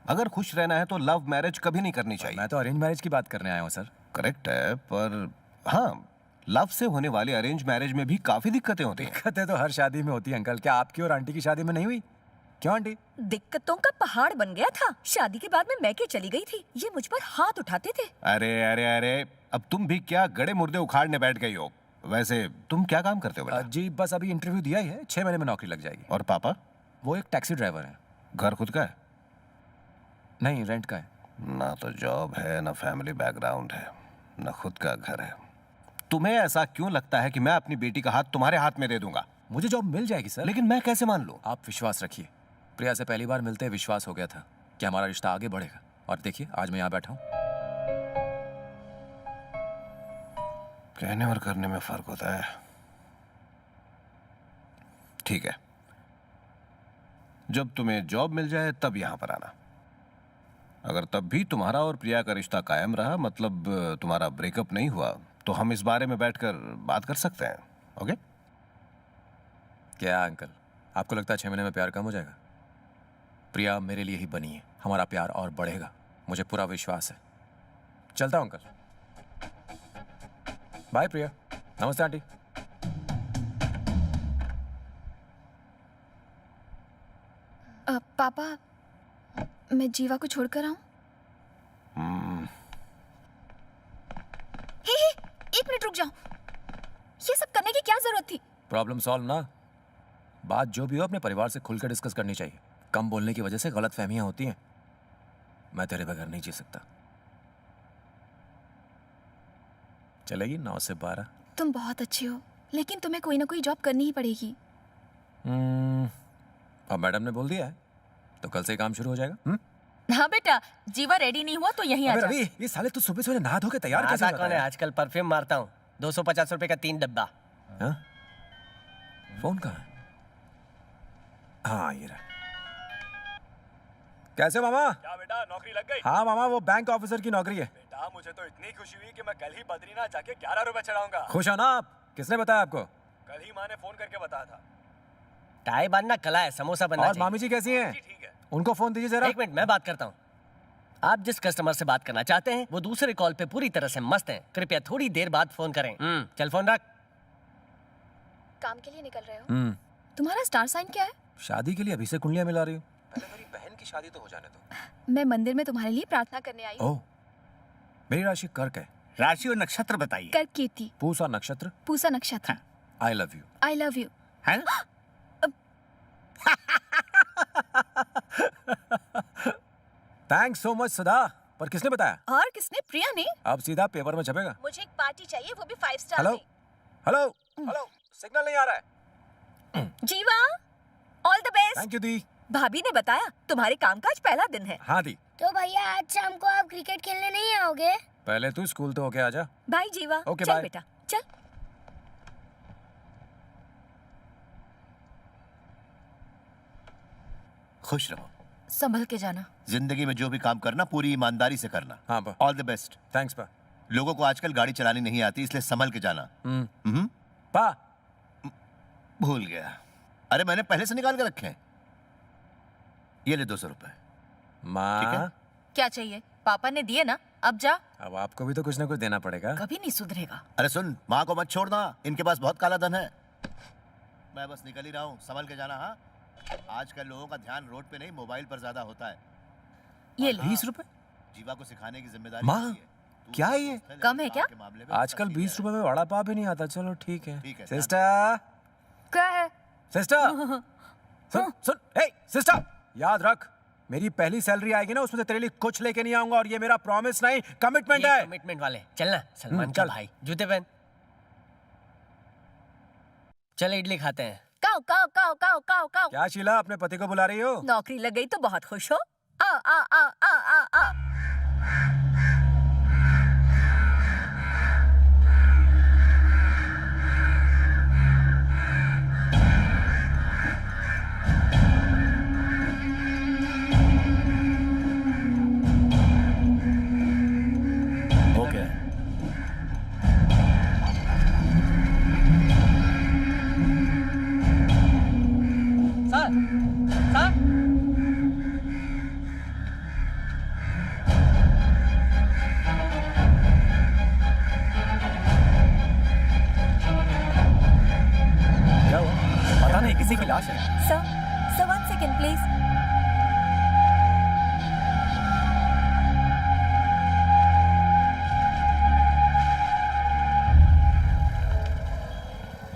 अगर खुश रहना है तो लव मैरिज कभी नहीं करनी चाहिए। मैं तो अरेंज मैरिज की बात करने आया हूँ सर। करेक्ट है, पर हाँ, लव से होने वाली अरेंज मैरिज में भी काफी दिक्कतें होती हैं। दिक्कतें तो हर शादी में होती है अंकल। क्या आपकी और आंटी की शादी में नहीं हुई? क्यों आंटी? दिक्कतों का पहाड़ बन गया था। शादी के बाद में मैके चली गई थी, ये मुझ पर हाथ उठाते थे। अरे अरे अरे, अब तुम भी क्या गड़े मुर्दे उखाड़ने बैठ गई हो? वैसे तुम क्या काम करते हो बेटा? जी बस अभी इंटरव्यू दिया ही है, 6 महीने में नौकरी लग जाएगी। और पापा? वो एक टैक्सी ड्राइवर है। घर खुद का है? नहीं, रेंट का है। ना तो जॉब है, ना फैमिली बैकग्राउंड है, ना खुद का घर है। तुम्हें ऐसा क्यों लगता है कि मैं अपनी बेटी का हाथ तुम्हारे हाथ में दे दूंगा? मुझे जॉब मिल जाएगी सर। लेकिन मैं कैसे मान लूं? आप विश्वास रखिए। प्रिया से पहली बार मिलते विश्वास हो गया था कि हमारा रिश्ता आगे बढ़ेगा, और देखिए आज मैं यहाँ बैठा हूँ। कहने और करने में फर्क होता है। ठीक है, जब तुम्हें जॉब मिल जाए तब यहां पर आना। अगर तब भी तुम्हारा और प्रिया का रिश्ता कायम रहा, मतलब तुम्हारा ब्रेकअप नहीं हुआ, तो हम इस बारे में बैठकर बात कर सकते हैं। ओके? क्या अंकल, आपको लगता है 6 महीने में प्यार कम हो जाएगा? प्रिया मेरे लिए ही बनी है, हमारा प्यार और बढ़ेगा, मुझे पूरा विश्वास है। चलता हूँ अंकल। बाय प्रिया। नमस्ते आंटी। पापा, मैं जीवा को छोड़कर आऊं? हे, एक मिनट रुक जाओ। ये सब करने की क्या जरूरत थी? प्रॉब्लम सॉल्व ना। बात जो भी हो अपने परिवार से खुलकर डिस्कस करनी चाहिए। कम बोलने की वजह से गलत फहमियां होती हैं। मैं तेरे बगैर नहीं जी सकता। चलेगी 9 से 12? तुम बहुत अच्छे हो, लेकिन तुम्हें कोई ना कोई जॉब करनी ही पड़ेगी। अब मैडम ने बोल दिया है तो कल से ही काम शुरू हो जाएगा। हाँ बेटा, जीवा रेडी नहीं हुआ तो यहीं आ जा। रवि, ये साले तू सुबह सुबह नहा धो के तैयार कैसे कौन है? आजकल परफ्यूम मारता हूँ, 250 रुपए का 3 डब्बा। हाँ? फोन कहाँ है? हाँ ये रहा। कैसे मामा? क्या बेटा, नौकरी लग गई? हाँ मामा, वो बैंक ऑफिसर की नौकरी है। बेटा मुझे तो इतनी खुशी हुई कि मैं कल ही बद्रीनाथ जाके 11 रुपए चढ़ाऊंगा। खुश हो ना आप? किसने बताया आपको? कल ही माँ ने फोन करके बताया था। टाई बांधना कला है, समोसा बनना और चाहिए। मामी जी कैसी हैं? ठीक है। उनको फोन दीजिए जरा। 1 मिनट, मैं बात करता हूँ। आप जिस कस्टमर से बात करना चाहते हैं वो दूसरे कॉल पे पूरी तरह से मस्त हैं। कृपया थोड़ी देर बाद फोन करें। चल फोन रख। काम के लिए निकल रहे हो? तुम्हारा स्टार साइन क्या है? शादी के लिए अभी से कुंडलियां मिला रही हूँ। पहले मेरी बहन की शादी तो हो जाने दो। मैं मंदिर में तुम्हारे लिए प्रार्थना करने आई हूँ। ओह, मेरी राशि कर्क है। राशि और नक्षत्र बताइए। कर्केती। पूसा नक्षत्र। पूसा नक्षत्र। I love you. I love you. है? थैंक्स सो मच सदा। पर किसने बताया? और किसने? प्रिया ने। अब सीधा पेपर में छपेगा। मुझे एक पार्टी चाहिए, वो भी 5 स्टार हेलो में। हेलो हेलो, सिग्नल नहीं आ रहा है। Jiva, all the best. Thank you दी। भाभी ने बताया तुम्हारे कामकाज पहला दिन है। हाँ दी। तो भैया आज शाम को आप क्रिकेट खेलने नहीं आओगे? पहले तू स्कूल तो होके आजा। बाय जीवा। ओके, चल बाय। बेटा चल। खुश रहो। संभल के जाना। जिंदगी में जो भी काम करना पूरी ईमानदारी से करना। हाँ बा। All the best. थैंक्स बा। लोगों को आजकल गाड़ी चलानी नहीं आती, इसलिए संभल के जाना। बा। भूल गया। अरे मैंने पहले से निकाल के रखे हैं। ये ले 200 रुपए। माँ, क्या चाहिए? पापा ने दिए ना, अब जा। अब आपको भी तो कुछ ना कुछ देना पड़ेगा। कभी नहीं सुधरेगा। अरे सुन, माँ को मत छोड़ना, इनके पास बहुत काला धन है। मैं बस निकल ही रहा हूँ, संभल के जाना। हाँ, आजकल लोगों का ध्यान रोड पे नहीं मोबाइल पर ज्यादा होता है। ये ले। 20 रुपए? जीवा को सिखाने की जिम्मेदारी माँ, मेरी है। तू क्या है ये? कम है क्या? के मामले में आजकल 20 रुपए में वड़ा पाव भी नहीं आता। चलो ठीक है। ठीक है, सिस्टर, क्या है? सिस्टर, सुन सुन, हे सिस्टर, याद रख, मेरी पहली सैलरी आएगी ना, उसमें से तेरे लिए कुछ लेके नहीं आऊंगा, और ये मेरा प्रॉमिस नहीं, कमिटमेंट है। कमिटमेंट वाले चलना। सलमान का चल। भाई, जूते पहन। चल इडली खाते हैं। काओ काओ काओ काओ काओ काओ। क्या शीला, अपने पति को बुला रही हो? नौकरी लग गई तो बहुत खुश हो। आ आ आ आ आ आ। ओके। सर, सर, क्या हुआ? पता नहीं, किसी की लाश है। Sir, 1 second please.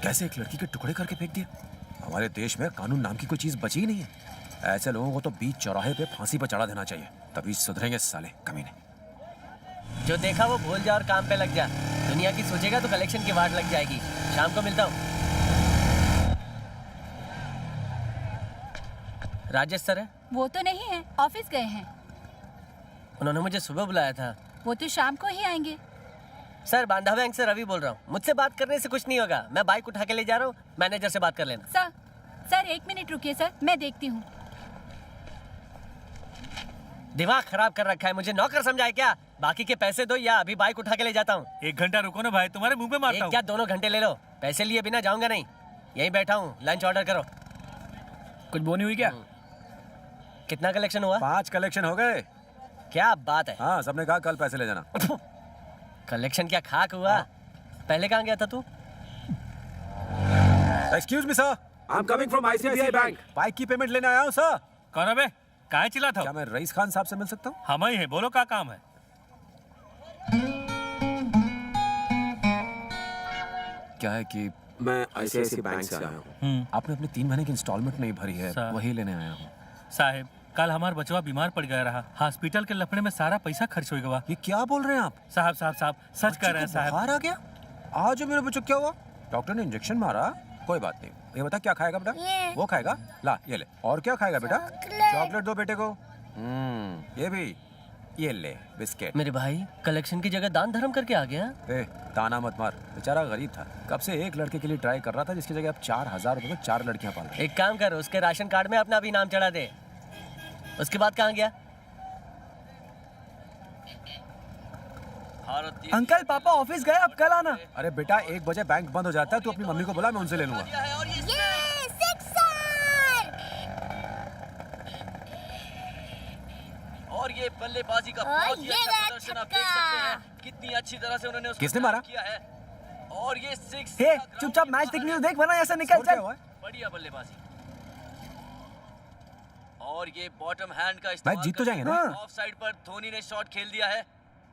कैसे एक लड़की के टुकड़े करके फेंक दिया? हमारे देश में कानून नाम की कोई चीज बची ही नहीं है। ऐसे लोगों को तो बीच चौराहे पे फांसी पर चढ़ा देना चाहिए, तभी सुधरेंगे साले कमीने। जो देखा वो भूल जा और काम पे लग जा। दुनिया की सोचेगा तो कलेक्शन की वाट लग जाएगी। शाम को मिलता हूँ। राजेश सर है? वो तो नहीं है, ऑफिस गए हैं। उन्होंने मुझे सुबह बुलाया था। वो तो शाम को ही आएंगे। सर बांधा बैंक से रवि बोल रहा हूँ। मुझसे बात करने से कुछ नहीं होगा। मैं बाइक उठा के ले जा रहा हूँ, मैनेजर से बात कर लेना। सर 1 मिनट रुकिए सर, मैं देखती हूँ। दिमाग खराब कर रखा है, मुझे नौकर समझा है क्या? बाकी के पैसे दो या अभी बाइक उठा के ले जाता हूँ। 1 घंटा रुको ना भाई, तुम्हारे मुंह पे मारता हूँ। क्या 2 घंटे ले लो, पैसे लिए बिना जाऊंगा नहीं। यहीं बैठा हूँ, लंच ऑर्डर करो। कुछ बोनी हुई क्या? कितना कलेक्शन हुआ? 5 कलेक्शन हो गए। क्या बात है। हाँ, सबने कहा कल पैसे ले जाना। कलेक्शन क्या खाक हुआ? पहले कहाँ गया था तू? Excuse me sir, I am coming from ICICI bank. Bike की पेमेंट लेने आया हूँ सर। कौन है बे? कहाँ चिल्ला था? क्या मैं रईस खान साहब से मिल सकता हूँ? हम ही है, बोलो क्या काम है? क्या है कि मैं ICICI बैंक से आया हूँ। आपने अपनी 3 महीने की इंस्टॉलमेंट नहीं भरी है, सर। वही लेने आया हूँ। साहब कल हमारा बचवा बीमार पड़ गया रहा, हॉस्पिटल के लफड़े में सारा पैसा खर्च हो गया। ये क्या बोल रहे हैं आप? साहब सच कह रहे हैं साहब। बुखार आ गया? आज मेरे बच्चों क्या हुआ? डॉक्टर ने इंजेक्शन मारा, कोई बात नहीं। ये बता क्या खाएगा बेटा? वो खाएगा, ला ये ले। और क्या खाएगा बेटा? चॉकलेट दो बेटे को। ये भी, ये ले बिस्किट। मेरे भाई कलेक्शन की जगह दान धर्म करके आ गया। ताना मत मार, बेचारा गरीब था, कब से एक लड़के के लिए ट्राई कर रहा था, जिसकी जगह अब 4000 रुपए में 4 लड़कियां पाल रहे। एक काम कर, उसके राशन कार्ड में अपना भी नाम चढ़ा दे। उसके बाद कहाँ गया? अंकल पापा ऑफिस गए, अब कल आना। अरे बेटा 1 बजे बैंक बंद हो जाता है, तू अपनी मम्मी को बुला, मैं उनसे ले लूंगा। और ये बल्लेबाजी का बहुत ही अच्छा प्रदर्शन आप देख सकते हैं। कितनी अच्छी तरह से उन्होंने उसको किसने मारा? किया है। और ये 6 चुपचाप मैच देखने देख, वरना ऐसा निकल चल। बढ़िया बल्लेबाजी। और ये बॉटम हैंड का मैच इस्तेमाल जीत तो जाएंगे ना? ऑफ साइड पर धोनी ने शॉट खेल दिया है।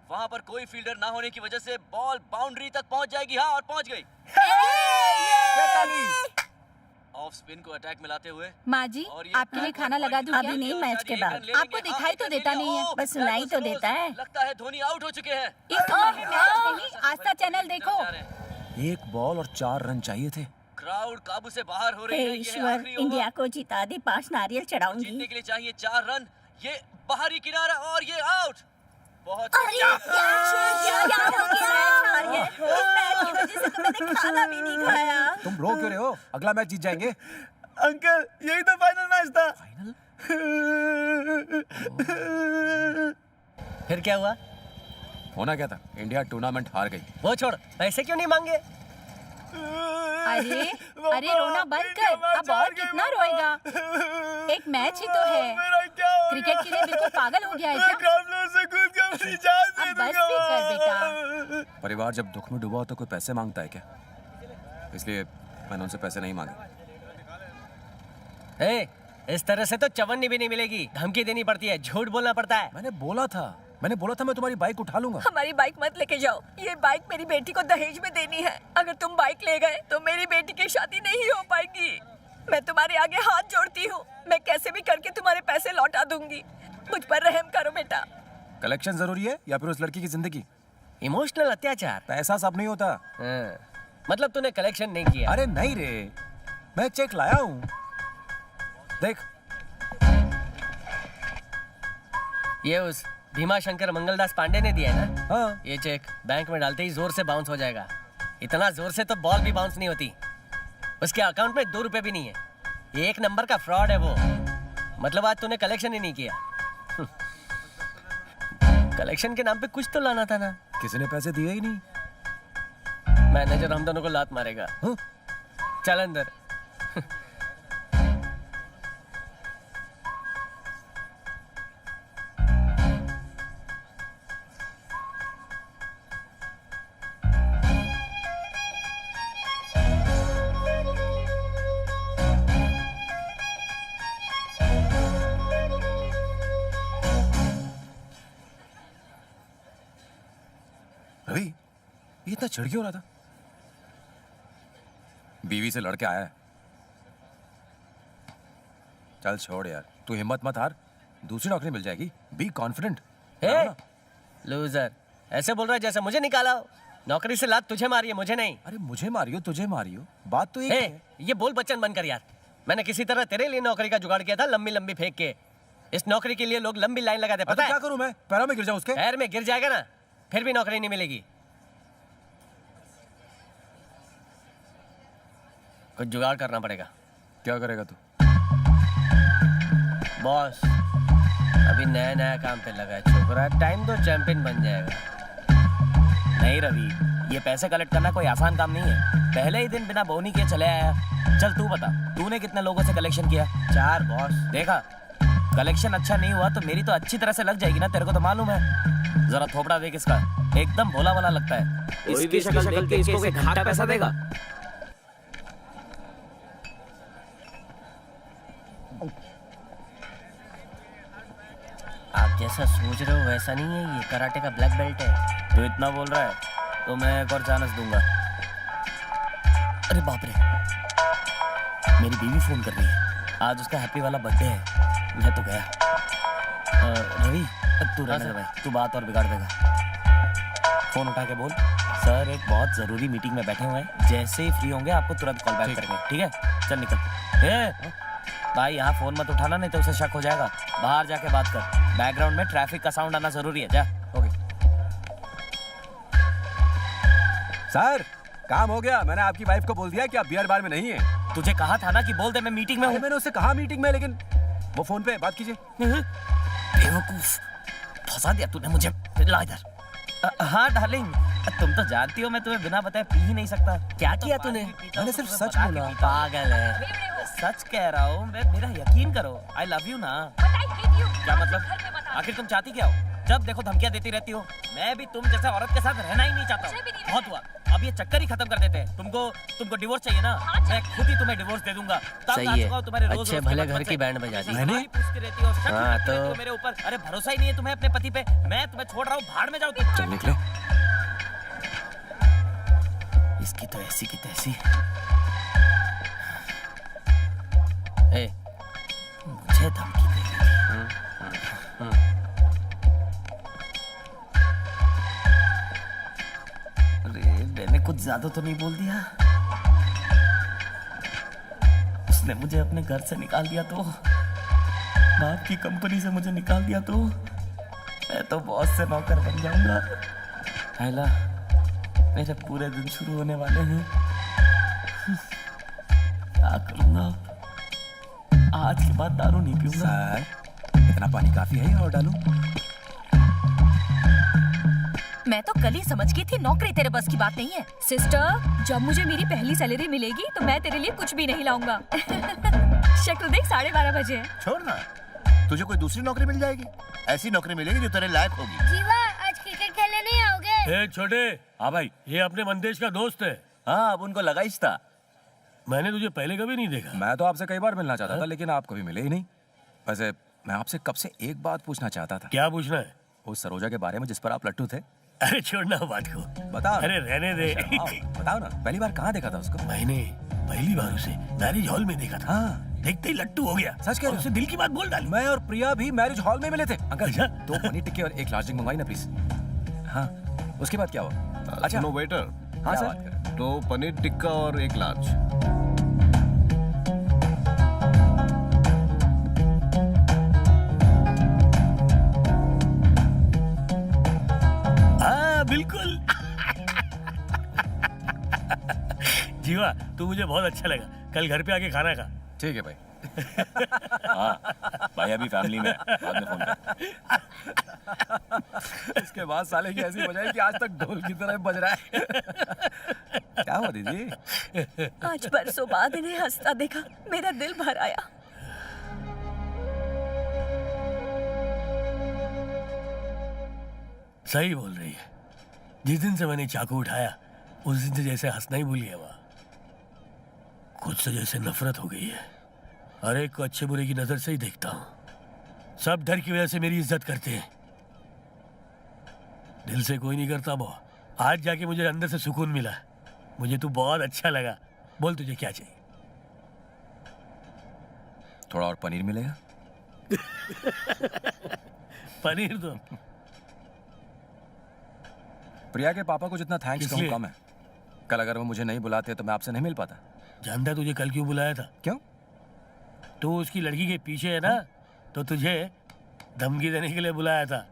वहां पर कोई फील्डर ना होने की वजह से बॉल बाउंड्री तक पहुंच जाएगी। हाँ, और पहुंच गई। ऑफ स्पिन को अटैक में लाते हुए। माँ जी आपके लिए खाना लगा दूं क्या? अभी नहीं, मैच के बाद। आपको दिखाई तो देता नहीं है, बस सुनाई तो देता है। लगता है धोनी आउट हो चुके हैं। इस ओवर में मैच नहीं, आस्था चैनल देखो। 1 बॉल और 4 रन चाहिए थे। क्राउड काबू से बाहर हो रही है। ये है ईश्वर, आखिरी ओवर। इंडिया को जिता दे, 5 नारियल चढ़ाऊंगी। जीतने के लिए चाहिए 4 रन। ये बाहरी किनारा और ये आउट। बहुत अरे यार, क्या हो गया? मैच की वजह से तो मैंने खाना भी नहीं खाया। तुम रो क्यों रहे हो? अगला मैच जीत जाएंगे। अंकल यही तो फाइनल मैच था। फिर क्या हुआ? होना क्या था? इंडिया टूर्नामेंट हार गई। वो छोड़, पैसे क्यों नहीं मांगे? अरे रोना बंद कर, अब और कितना रोएगा? एक मैच ही तो है। क्रिकेट के लिए बिल्कुल पागल हो गया है क्या? अब बस भी कर बेटा। परिवार जब दुख में डूबा हो तो कोई पैसे मांगता है क्या? इसलिए मैंने उनसे पैसे नहीं मांगे। इस तरह से तो चवन्नी भी नहीं मिलेगी, धमकी देनी पड़ती है, झूठ बोलना पड़ता है। मैंने बोला था मैं तुम्हारी बाइक उठा लूंगा। हमारी बाइक मत लेके जाओ, ये बाइक मेरी बेटी को दहेज में देनी है। अगर तुम बाइक ले गए तो मेरी बेटी की शादी नहीं हो पाएगी। मैं तुम्हारे आगे हाथ जोड़ती हूँ, मैं कैसे भी करके तुम्हारे पैसे लौटा दूंगी। मुझ पर रहम करो बेटा। कलेक्शन जरूरी है या फिर उस लड़की की जिंदगी? इमोशनल अत्याचार। पैसा सब नहीं होता। मतलब तूने कलेक्शन नहीं किया? अरे नहीं रे, मैं चेक लाया हूँ, देख। ये उस भीमा शंकर मंगलदास पांडे ने दिया है ना? हाँ। ये चेक बैंक में डालते ही जोर से बाउंस हो जाएगा। इतना जोर से तो बॉल भी बाउंस नहीं होती। उसके अकाउंट में 2 रुपए भी नहीं है। 1 नंबर का फ्रॉड है वो। मतलब आज तूने कलेक्शन ही नहीं किया। कलेक्शन के नाम पे कुछ तो लाना था ना। किसी ने पैसे दिए ही नहीं। मैनेजर हम दोनों को लात मारेगा। चल अंदर। रवि, ये इतना चिढ़ क्यों रहा था? बीवी से लड़के आया है। चल छोड़ यार, तू हिम्मत मत हार, दूसरी नौकरी मिल जाएगी। Be confident. लूजर, ऐसे बोल रहा है जैसे मुझे निकाला हो। नौकरी से लात तुझे मारी है, मुझे नहीं। अरे मुझे मारियो तुझे मारियो, बात तो एक ही है। ये बोल बच्चन बंद कर यार। मैंने किसी तरह तेरे लिए नौकरी का जुगाड़ किया था, लंबी लंबी फेंक के। इस नौकरी के लिए लोग लंबी लाइन लगाते, पता है? क्या करूं मैं? पैरों में गिर जाऊं उसके? पैर में गिर जाएगा ना, फिर भी नौकरी नहीं मिलेगी। कुछ जुगाड़ करना पड़ेगा। क्या करेगा तू? बॉस, अभी नया नया काम पे लगा है छोकरा, टाइम तो चैंपियन बन जाएगा। नहीं रवि, ये पैसे कलेक्ट करना कोई आसान काम नहीं है। पहले ही दिन बिना बोनी के चले आया। चल तू बता, तूने कितने लोगों से कलेक्शन किया? 4 बॉस। देखा, कलेक्शन अच्छा नहीं हुआ तो मेरी तो अच्छी तरह से लग जाएगी ना, तेरे को तो मालूम है। जरा थोपड़ा देख इसका, एकदम भोला वाला लगता है। इसकी शक्ल देख के इसको कोई घंटा पैसा देगा? आप जैसा सोच रहे हो वैसा नहीं है, ये कराटे का ब्लैक बेल्ट है। तो इतना बोल रहा है तो मैं एक और चांस दूंगा। अरे बाप रे, मेरी बीवी फोन कर रही है, आज उसका हैप्पी वाला बर्थडे है। मैं तो गया। रवि, तू रहने दे भाई, तू बात और बिगाड़ देगा। फोन उठा के बोल, सर एक बहुत जरूरी मीटिंग में बैठे हुए हैं, जैसे ही फ्री होंगे आपको तुरंत कॉल बैक करेंगे, ठीक है? चल निकल। भाई यहाँ फोन मत उठाना, नहीं तो उसे शक हो जाएगा। बाहर जाके बात कर, बैकग्राउंड में ट्रैफिक का साउंड आना जरूरी है। जा। ओके सर, काम हो गया। मैंने आपकी वाइफ को बोल दिया कि आप बियर बार में नहीं है। तुझे कहा था ना कि बोल दे मैं मीटिंग में हूँ। मैंने उससे कहा मीटिंग में, लेकिन वो फोन पे बात कीजिए। बेवकूफ, फंसा दिया तूने मुझे। ला इधर। हाँ डार्लिंग, तुम तो जानती हो मैं तुम्हें बिना बताए पी ही नहीं सकता। क्या किया तूने? मैंने सिर्फ सच बोला। पागल है, सच कह रहा हूँ मैं, मेरा यकीन करो। आई लव यू ना। क्या मतलब? आखिर तुम चाहती क्या हो? जब देखो धमकियां देती रहती हो। मैं भी तुम जैसे औरत के साथ रहना ही नहीं चाहता हूँ। बहुत हुआ, अब ये चक्कर ही खत्म कर देते हैं। तुमको डिवोर्स चाहिए ना, मैं खुद ही तुम्हें डिवोर्स दे दूंगा। सही है, अच्छे भले घर की बैंड बजा दी। मैंने पूछती रहती हो, हाँ तो मेरे ऊपर। अरे भरोसा ही नहीं है तुम्हें अपने पति पे। मैं तुम्हें छोड़ रहा हूँ, भाड़ में जाओ तुम। चल निकले। इसकी तो ऐसी की तैसी। ए, मुझे धमकी दे रही है। अरे मैंने कुछ ज्यादा तो नहीं बोल दिया? उसने मुझे अपने घर से निकाल दिया तो, बाप की कंपनी से मुझे निकाल दिया तो, मैं तो बॉस से नौकर बन जाऊंगा। हैला, मेरे पूरे दिन शुरू होने वाले हैं। क्या करूंगा? आज के बाद दारू नहीं पीऊंगा। सर, इतना पानी काफी है और डालूं? मैं तो कल ही समझ गई थी नौकरी तेरे बस की बात नहीं है। सिस्टर, जब मुझे मेरी पहली सैलरी मिलेगी तो मैं तेरे लिए कुछ भी नहीं लाऊंगा। शक्ल देख, 12:30 बजे है। छोड़ ना, तुझे कोई दूसरी नौकरी मिल जाएगी। ऐसी नौकरी मिलेगी जो तेरे लायक होगी। जीवा, आज क्रिकेट खेलने नहीं आओगे? ए छोटे। हाँ भाई। ये अपने मंदेश का दोस्त है। हाँ, अब उनको लगा ही था। मैंने तुझे पहले कभी नहीं देखा। मैं तो आपसे कई बार मिलना चाहता था, लेकिन आप कभी मिले ही नहीं। वैसे मैं आपसे कब से एक बात पूछना चाहता था। क्या पूछना है? उस सरोजा के बारे में जिस पर आप लट्टू थे। अरे छोड़ना बात को, बताओ। अरे रहने दे। बताओ ना, पहली बार कहाँ देखा था उसको? मैंने पहली बार उसे मैरिज हॉल में देखा था। हाँ, देखते ही लट्टू हो गया। सच कह रहे हो? उससे दिल की बात बोल डाली। मैं और प्रिया भी मैरिज हॉल में मिले थे। अंकल अच्छा? 2 पनीर टिक्के और 1 लार्ज ड्रिंक मंगवाई ना प्लीज। हाँ, उसके बाद क्या हुआ? अच्छा नो वेटर। हाँ क्या सर, बात कर रहे हैं? तो पनीर टिक्का और 1 लार्ज। हाँ बिल्कुल। जीवा, तू मुझे बहुत अच्छा लगा। कल घर पे आके खाना खा। ठीक है भाई। हाँ भाई, अभी फैमिली में है, बाद में फोन कर। इसके बाद साले की ऐसी बजाई कि आज तक ढोल की तरह बज रहा है। क्या हुआ दीदी? आज बरसों बाद इन्हें हंसता देखा, मेरा दिल भर आया। सही बोल रही है। जिस दिन से मैंने चाकू उठाया उस दिन से जैसे हंसना ही भूल गया। वह खुद से जैसे नफरत हो गई है। हर एक को अच्छे बुरे की नजर से ही देखता हूँ। सब डर की वजह से मेरी इज्जत करते हैं। दिल से कोई नहीं करता वो, आज जाके मुझे अंदर से सुकून मिला। मुझे तू बहुत अच्छा लगा। बोल तुझे क्या चाहिए? थोड़ा और पनीर मिलेगा? पनीर दो। प्रिया के पापा को जितना थैंक्स कहूँ इसलिए? कम है। कल अगर वो मुझे नहीं बुलाते तो मैं आपसे नहीं मिल पाता। जानता है तुझे कल क्यों बुलाया था? क्यों? तू उसकी लड़की के पीछे है ना, तो तुझे धमकी देने के लिए बुलाया था।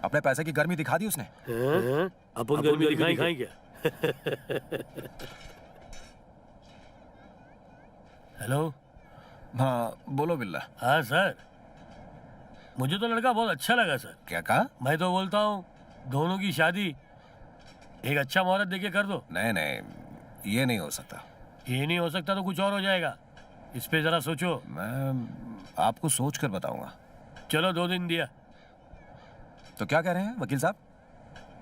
अपने पैसे की गर्मी दिखा दी उसने। अपन गर्मी दिखाई क्या? हेलो। हाँ बोलो बिल्ला। हाँ सर, मुझे तो लड़का बहुत अच्छा लगा सर। क्या कहा? मैं तो बोलता हूँ दोनों की शादी एक अच्छा मुहूर्त देके कर दो। नहीं नहीं, ये नहीं हो सकता। ये नहीं हो सकता तो कुछ और हो जाएगा। इस पे जरा सोचो। मैं आपको सोच कर बताऊंगा। चलो 2 दिन दिया। तो क्या कह रहे हैं वकील साहब?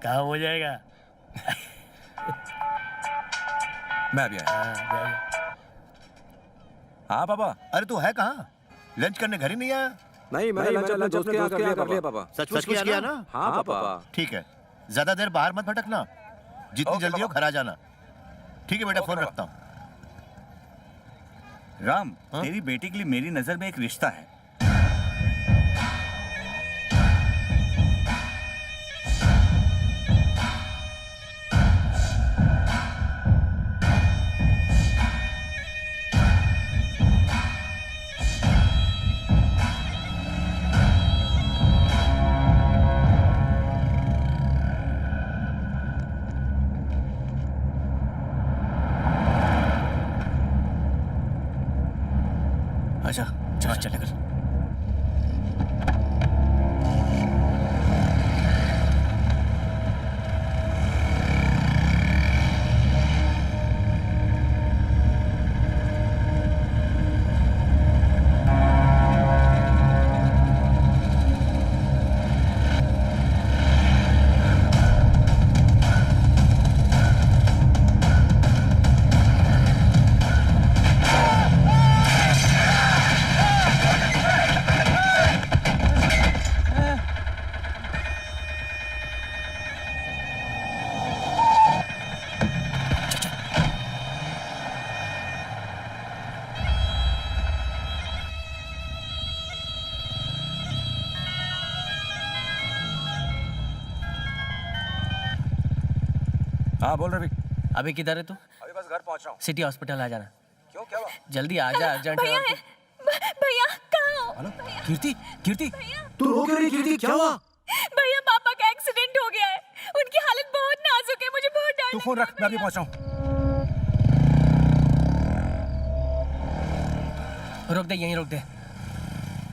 काम हो जाएगा। मैं भी आया। हाँ पापा। अरे तू है कहाँ? लंच करने घर ही नहीं आया? नहीं, मैंने लंच अपने दोस्त के यहाँ कर लिया पापा। सच किया ना? हाँ पापा। ठीक है, ज्यादा देर बाहर मत भटकना। जितनी जल्दी हो घर आ जाना। ठीक है बेटा, फोन रखता हूँ। राम, तेरी बेटी के लिए मेरी नजर में एक रिश्ता है। आजा, चल चल कर। हाँ बोल रवि। अभी किधर है तू? अभी बस घर पहुंच रहा हूँ। सिटी हॉस्पिटल आ जाना। क्यों, क्या हुआ? जल्दी आ जा, अर्जेंट है। भैया कहाँ हो? हेलो कीर्ति, कीर्ति तू रो क्यों रही कीर्ति? क्या हुआ? भैया पापा का एक्सीडेंट हो गया है। उनकी हालत बहुत नाजुक है। मुझे बहुत डर तू फोन रख, मैं अभी पहुंच रहा हूँ। रोक दे, यहीं रोक दे।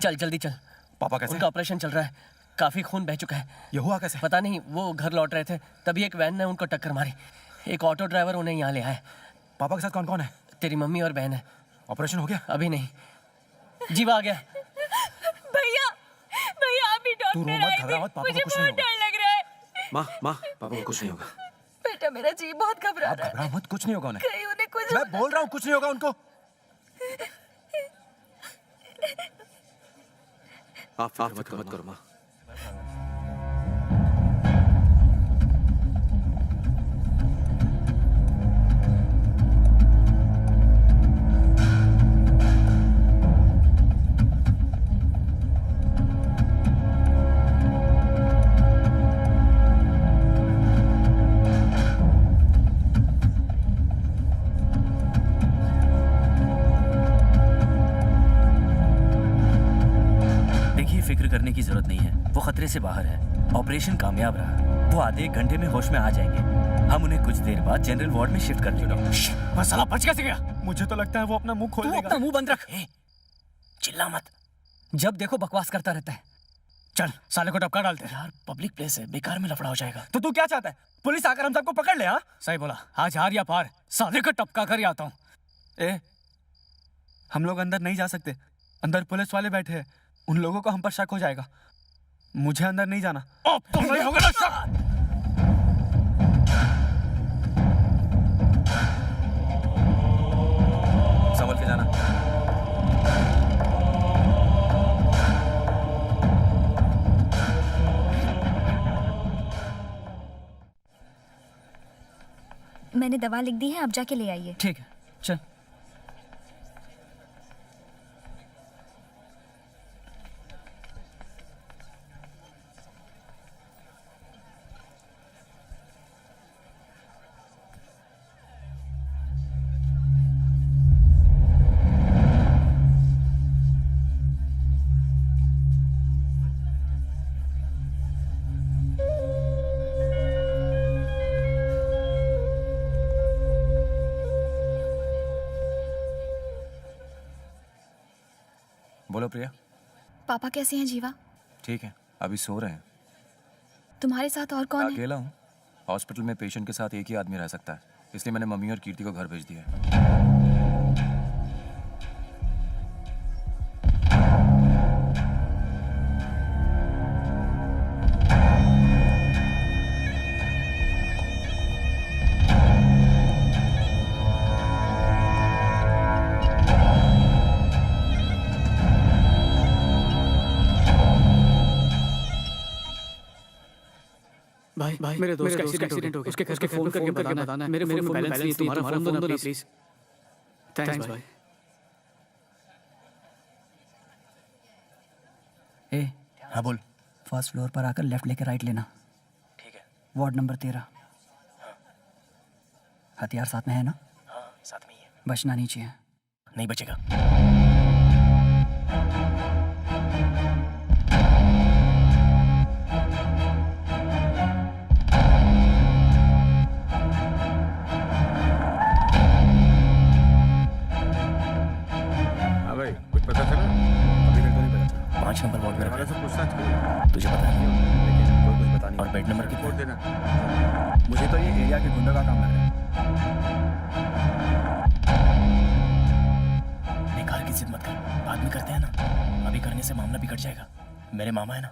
चल जल्दी चल। पापा कैसे? उनका ऑपरेशन चल रहा है, काफी खून बह चुका है। ये हुआ कैसे? पता नहीं, वो घर लौट रहे थे तभी एक वैन ने उनको टक्कर मारी। एक ऑटो ड्राइवर उन्हें यहाँ ले आया। पापा के साथ कौन कौन है? तेरी मम्मी और बहन है। ऑपरेशन हो गया? अभी नहीं, जीवा आ गया। भैया भैया अभी तू रो डॉक्टर मत, आए घबरा थे। मत, पापा को मुझे कुछ नहीं बहुत डर लग रहा है। माँ पापा को कुछ नहीं होगा। बेटा मेरा जी बहुत घबरा आप रहा है। घबराओ मत, कुछ नहीं होगा उन्हें। कहीं उन्हें कुछ मैं बोल रहा हूँ कुछ नहीं होगा उनको। आप मत करो माँ। फिक्र करने की जरूरत नहीं है, वो खतरे से बाहर है। ऑपरेशन कामयाब रहा, वो आधे 1 घंटे में होश में आ जाएंगे। हम उन्हें कुछ देर बाद जनरल वार्ड में शिफ्ट कर देंगे। बस साला बच कैसे गया? मुझे तो लगता है वो अपना मुंह खोल तू देगा। अपना मुंह बंद रख। चिल्ला मत, जब देखो बकवास करता रहता है। चल साले को टपका डालते हैं। यार पब्लिक प्लेस है, बेकार में लफड़ा हो जाएगा। तो तू क्या चाहता है? पुलिस आकर हम सबको पकड़ ले? हाँ सही बोला, आज हार या पार साले को टपका कर ही आता हूँ। हम लोग अंदर नहीं जा सकते, अंदर पुलिस वाले बैठे हैं। उन लोगों को हम पर शक हो जाएगा। मुझे अंदर नहीं जाना। अब तो नहीं होगा ना शक। संभल के जाना। मैंने दवा लिख दी है, आप जाके ले आइए। ठीक है, चल। बोलो प्रिया। पापा कैसे हैं जीवा? ठीक है, अभी सो रहे हैं। तुम्हारे साथ और कौन है? अकेला हूँ। हॉस्पिटल में पेशेंट के साथ एक ही आदमी रह सकता है, इसलिए मैंने मम्मी और कीर्ति को घर भेज दिया है। भाई मेरे दोस्त का एक्सीडेंट हो गया। उसके घर के फोन करके बताना है। मेरे फोन में बैलेंस नहीं है, तुम्हारा फोन दो ना प्लीज। थैंक्स भाई। ए हाँ बोल। फर्स्ट फ्लोर पर आकर लेफ्ट लेके राइट लेना। ठीक है। Ward number 13। हथियार साथ में है ना? हाँ साथ में ही है। बचना नहीं चाहिए। नहीं बचेगा। कुछ पता चला? अभी तक तो नहीं पता चला। 5 नंबर वार्ड में हमारा रखा सब है। पूछताछ की, तुझे पता है? लेकिन कोई कुछ बता नहीं। और बेड नंबर कितना? रिपोर्ट देना। मुझे तो ये एरिया के गुंडा का काम लग रहा है। बेकार की जिद मत कर, बाद में करते हैं ना। अभी करने से मामला बिगड़ जाएगा। मेरे मामा है ना,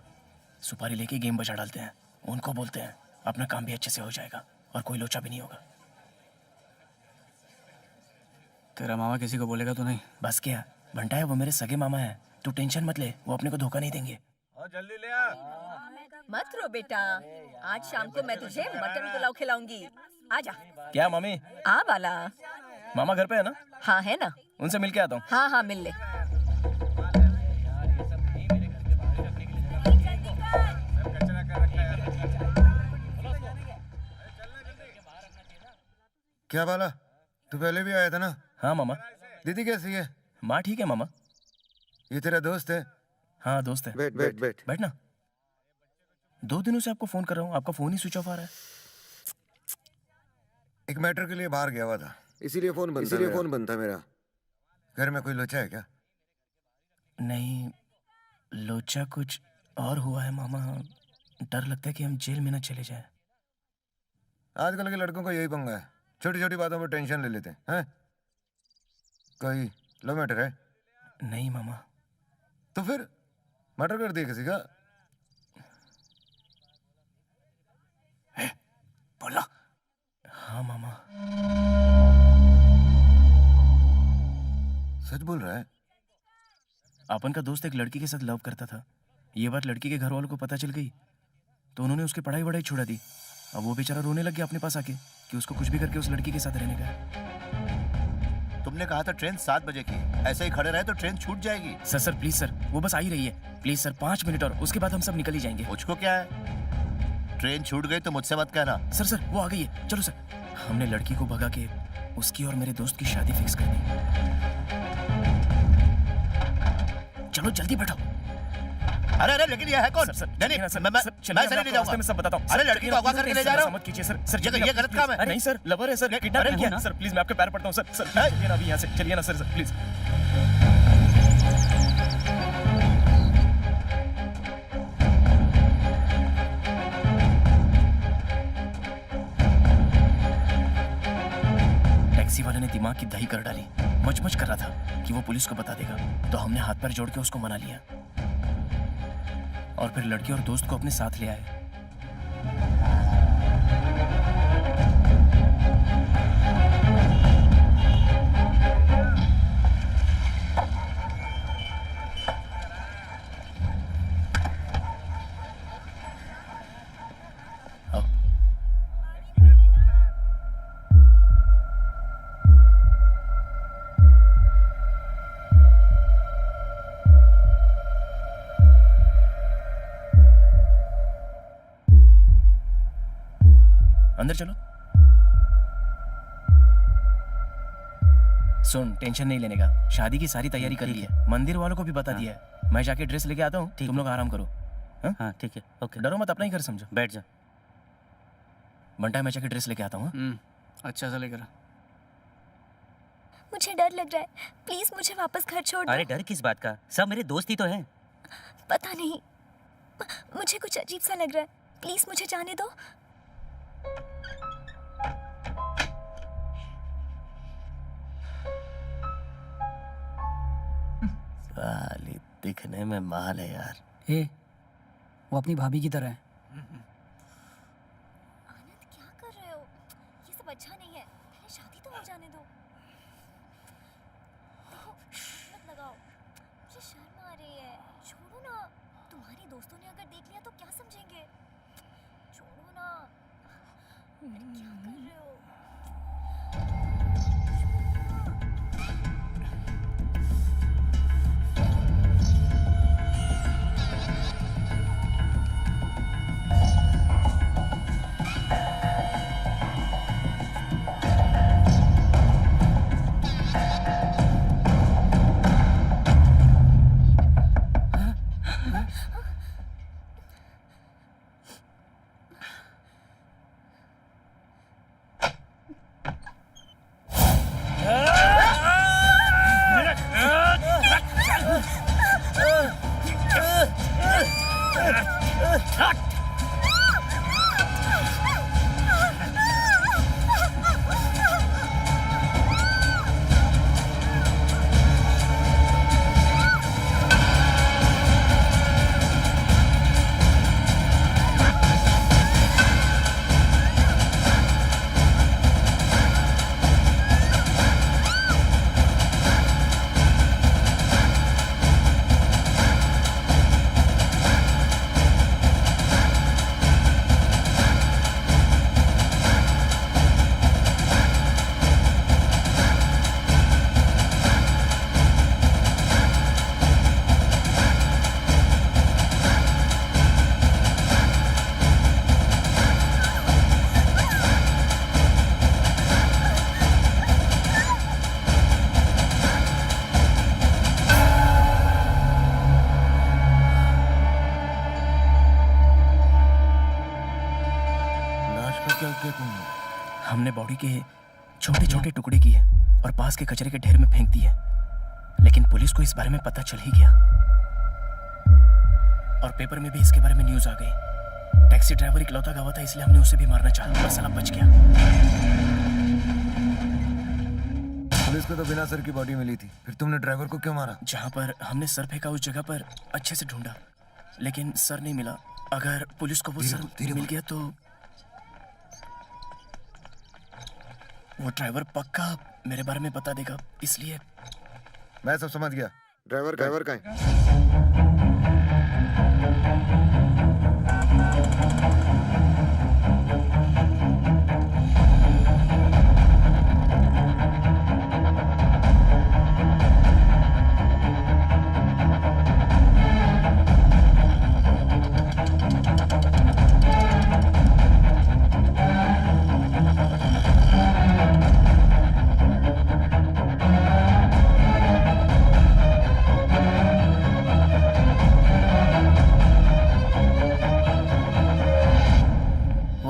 सुपारी लेके गेम बजा डालते हैं। उनको बोलते हैं, अपना काम भी अच्छे से हो जाएगा और कोई लोचा भी नहीं होगा। तेरा मामा किसी को बोलेगा तो नहीं? बस क्या, भंटा है वो, मेरे सगे मामा है। तू टेंशन मत ले, वो अपने को धोखा नहीं देंगे। जल्दी ले आ। मत रो बेटा, आज शाम को मैं तुझे मटन पुलाव खिलाऊंगी। आजा। क्या मम्मी? आ बाला। मामा घर पे है ना? हाँ है ना। उनसे मिल के आता हूँ। हाँ हाँ मिल ले। क्या बाला, तू पहले भी आया था ना? हाँ मामा। दीदी कैसी है? माँ ठीक है मामा। ये तेरा दोस्त है? हाँ दोस्त है। बैठ बैठ बैठ बैठ ना। 2 दिनों से आपको फोन कर रहा हूँ, आपका फोन ही स्विच ऑफ आ रहा है। एक मैटर के लिए बाहर गया हुआ था, इसीलिए फोन बंद था मेरा। घर में कोई लोचा है क्या? नहीं, लोचा कुछ और हुआ है मामा। डर लगता है कि हम जेल में ना चले जाए। आजकल के लड़कों को यही पंगा है, छोटी छोटी बातों पर टेंशन ले लेते हैं। कोई लव मैटर है? नहीं मामा। तो फिर मर्डर कर दिया किसी का? बोला। हाँ मामा। सच बोल रहा है? अपन का दोस्त एक लड़की के साथ लव करता था। ये बात लड़की के घर वालों को पता चल गई तो उन्होंने उसकी पढ़ाई वढ़ाई छुड़ा दी। अब वो बेचारा रोने लग गया अपने पास आके कि उसको कुछ भी करके उस लड़की के साथ रहने का है। तुमने कहा था ट्रेन 7 बजे की, ऐसे ही खड़े रहे तो ट्रेन छूट जाएगी। सर प्लीज सर, वो बस आ ही रही है। प्लीज सर 5 मिनट और, उसके बाद हम सब निकल ही जाएंगे। मुझको क्या है, ट्रेन छूट गई तो मुझसे मत कहना। सर वो आ गई है, चलो सर। हमने लड़की को भगा के उसकी और मेरे दोस्त की शादी फिक्स कर दी। चलो जल्दी बैठो। अरे अरे लेकिन ये है कौन? सर, नहीं मैं सर नहीं जाऊंगा। मैं सब बताता हूँ। अरे लड़की को अगवा करके ले जा रहा हूँ। मत कीजिए सर। सर ये गलत काम है। नहीं सर, लवर है सर, किडनैप अरे किया ना सर। प्लीज मैं आपके पैर पड़ता हूँ सर। सर चलिए ना अभी यहाँ से, चलिए ना सर प्लीज। टैक्सी वाले ने दिमाग की दही कर डाली। मच कर रहा था कि वो पुलिस को बता देगा, तो हमने हाथ पैर जोड़ के उसको मना लिया और फिर लड़की और दोस्त को अपने साथ ले आए। अंदर चलो। सुन, टेंशन नहीं लेने का, शादी की सारी तैयारी कर ली है, मंदिर वालों को भी बता दिया है। मैं जाके ड्रेस लेके आता हूँ, तुम लोग आराम करो। हाँ ठीक है, ओके। डरो मत, अपना ही घर समझो। बैठ जा। बंटा, मैं जाके ड्रेस लेके आता हूँ। अच्छा सा लेकर। मुझे डर लग रहा है, प्लीज मुझे वापस घर छोड़ दो। अरे डर किस बात का, सब मेरे दोस्त ही तो हैं। पता नहीं, मुझे कुछ अजीब सा लग रहा है, प्लीज मुझे जाने दो। साली दिखने में माल है यार। ए, वो अपनी भाभी की तरह है। आनंद क्या कर रहे हो? ये सब अच्छा नहीं है, पहले शादी तो हो जाने दो। देखो, मत लगाओ, मुझे शर्म आ रही है। छोड़ो ना, तुम्हारी दोस्तों ने अगर देख लिया तो क्या समझेंगे? छोड़ो ना। अरे क्या कर रहे हो? हमने बॉडी के छोटे छोटे टुकड़े किए और पास के कचरे के ढेर में फेंक दिए, लेकिन पुलिस को इस बारे में पता चल ही गया और पेपर में भी इसके बारे में न्यूज आ गई। टैक्सी ड्राइवर इकलौता गवाह था, इसलिए हमने उसे भी मारना चाहा, पर साला बच गया। पुलिस को तो बिना सर की बॉडी मिली थी, फिर तुमने ड्राइवर को क्यों मारा? जहाँ पर हमने सर फेंका उस जगह पर अच्छे से ढूंढा, लेकिन सर नहीं मिला। अगर पुलिस को वो सर मिल गया तो वो ड्राइवर पक्का मेरे बारे में बता देगा, इसलिए मैं सब समझ गया। ड्राइवर का है?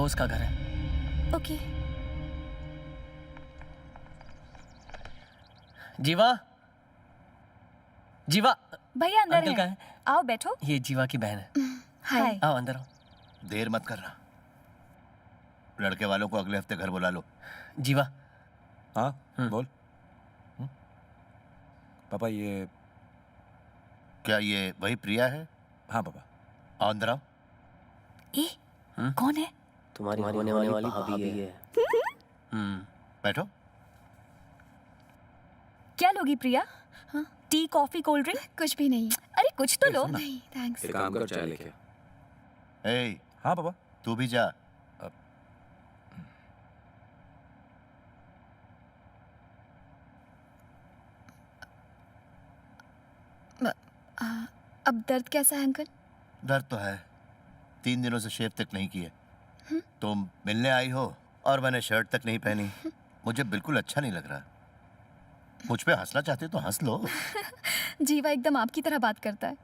उसका घर है। ओके। जीवा, जीवा। भैया अंदर अंकल है। कहाँ है? आओ बैठो। ये जीवा की बहन है। हाय। आओ अंदर आओ। देर मत करना, लड़के वालों को अगले हफ्ते घर बुला लो। जीवा। हाँ बोल। पापा ये क्या ये वही प्रिया है? हाँ पापा। आओ अंदर आओ। ए, कौन है? तुम्हारी होने वाली भाभी है। बैठो। क्या लोगी प्रिया? हाँ? T, coffee, cold drink? कुछ भी नहीं। अरे कुछ तो लो। नहीं थैंक्स। एक काम कर, चाय लेके। ए, हाँ पापा। तू भी जा। अब दर्द कैसा है अंकल? दर्द तो है, 3 दिनों से शेव तक नहीं किए। तुम मिलने आई हो और मैंने शर्ट तक नहीं पहनी, मुझे बिल्कुल अच्छा नहीं लग रहा। मुझ पे हंसना चाहते हो तो हंस लो। जीवा एकदम आपकी तरह बात करता है।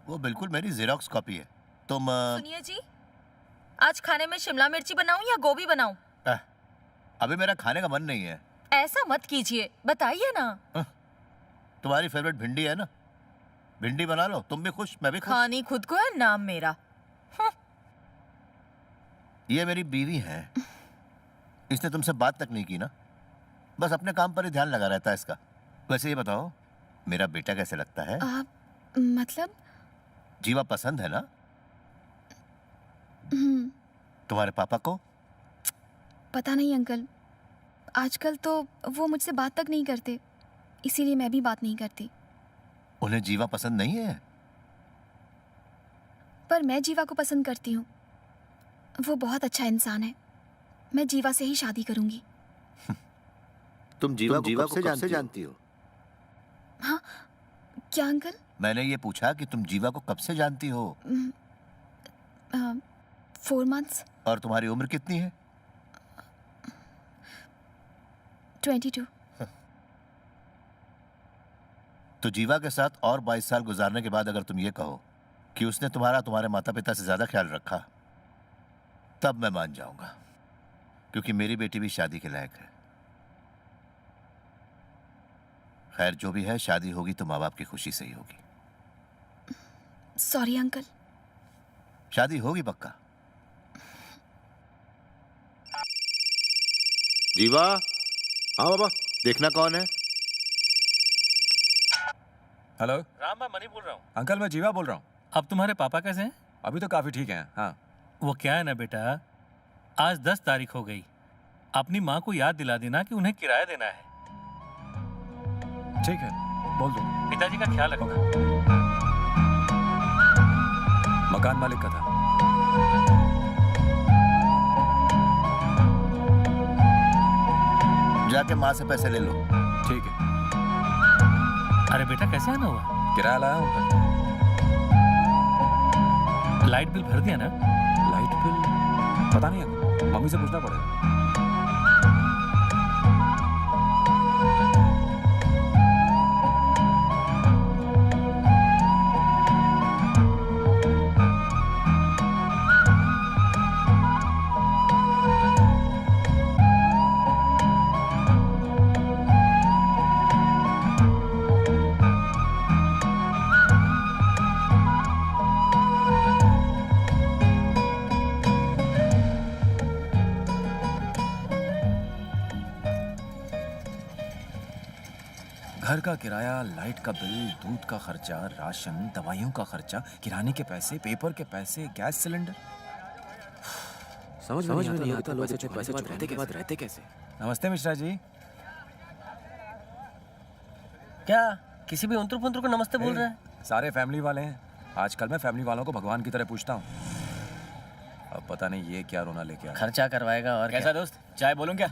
वो बिल्कुल मेरी जेरोक्स कॉपी है। तुम सुनिए जी, आज खाने में शिमला मिर्ची बनाऊं या गोभी बनाऊं? अभी मेरा खाने का मन नहीं है। ऐसा मत कीजिए, बताइए ना। तुम्हारी फेवरेट भिंडी है ना, भिंडी बना लो। तुम भी खुश, मैं भी खुश। खानी खुद को है, नाम मेरा। ये मेरी बीवी है, इसने तुमसे बात तक नहीं की ना, बस अपने काम पर ही ध्यान लगा रहता है इसका। वैसे ये बताओ, मेरा बेटा कैसे लगता है? मतलब? जीवा पसंद है ना तुम्हारे पापा को? पता नहीं अंकल, आजकल तो वो मुझसे बात तक नहीं करते, इसीलिए मैं भी बात नहीं करती। उन्हें जीवा पसंद नहीं है? पर मैं जीवा को पसंद करती हूँ, वो बहुत अच्छा इंसान है। मैं जीवा से ही शादी करूंगी। तुम जीवा को कब से जानती हो? हाँ, क्या अंकल? मैंने ये पूछा कि तुम जीवा को कब से जानती हो? 4 months। और तुम्हारी उम्र कितनी है? 22। तो जीवा के साथ और 22 साल गुजारने के बाद अगर तुम ये कहो कि उसने तुम्हारे माता पिता से ज्यादा ख्याल रखा, तब मैं मान जाऊंगा, क्योंकि मेरी बेटी भी शादी के लायक है। खैर, जो भी है, शादी होगी तो माँ बाप की खुशी से ही होगी। Sorry uncle. शादी होगी पक्का। जीवा, हाँ बाबा, देखना कौन है। हेलो राम, मैं मनी बोल रहा हूँ। अंकल, मैं जीवा बोल रहा हूँ। अब तुम्हारे पापा कैसे हैं? अभी तो काफी ठीक हैं। हाँ, वो क्या है ना बेटा, आज 10 तारीख हो गई, अपनी माँ को याद दिला देना कि उन्हें किराया देना है। ठीक है, बोल दो। पिताजी का ख्याल रखना। मकान मालिक का था। जाके माँ से पैसे ले लो। ठीक है। अरे बेटा, कैसे आना हुआ? किराया लाया हूँ। लाइट बिल भर दिया ना? लाइट बिल पता नहीं है, मम्मी से पूछना पड़ेगा। घर का किराया, लाइट का बिल, दूध का खर्चा, राशन, दवाइयों का खर्चा, किराने के पैसे, पेपर के पैसे, गैस सिलेंडर। समझ में नहीं आता लोग इतने पैसे चुकाने के बाद रहते कैसे। नमस्ते मिश्रा जी। क्या किसी भी उंतरू पुंतरू को नमस्ते बोल रहे हैं? सारे फैमिली वाले हैं। आजकल मैं फैमिली वालों को भगवान की तरह पूछता हूँ। अब पता नहीं ये क्या रोना लेके आया। खर्चा करवाएगा और कैसा दोस्त, चाय बोलूं क्या?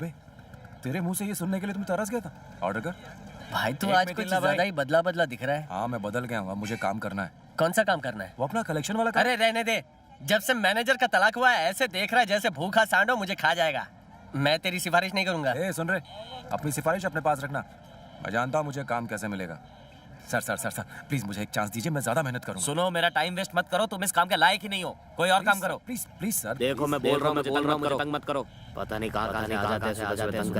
तेरे मुंह से ये सुनने के लिए तुम तरस गया था। ऑर्डर कर। भाई तू आज कुछ ज्यादा ही बदला बदला दिख रहा है। हाँ, मैं बदल गया हूँ। अब मुझे काम करना है। कौन सा काम करना है? वो अपना कलेक्शन वाला काम। अरे रहने दे, जब से मैनेजर का तलाक हुआ है ऐसे देख रहा है जैसे भूखा सांडो मुझे खा जाएगा। मैं तेरी सिफारिश नहीं करूंगा। सुन रहे, अपनी सिफारिश अपने पास रखना। मैं जानता हूँ मुझे काम कैसे मिलेगा। Sir sir sir sir please मुझे एक चांस दीजिए, मैं ज्यादा मेहनत करूंगा। सुनो, मेरा टाइम वेस्ट मत करो, तुम इस काम के लायक ही नहीं हो, कोई और काम करो। Please please sir. देखो मैं बोल रहा हूँ, मुझे तंग मत करो। पता नहीं कहाँ से आ जाते हैं तंग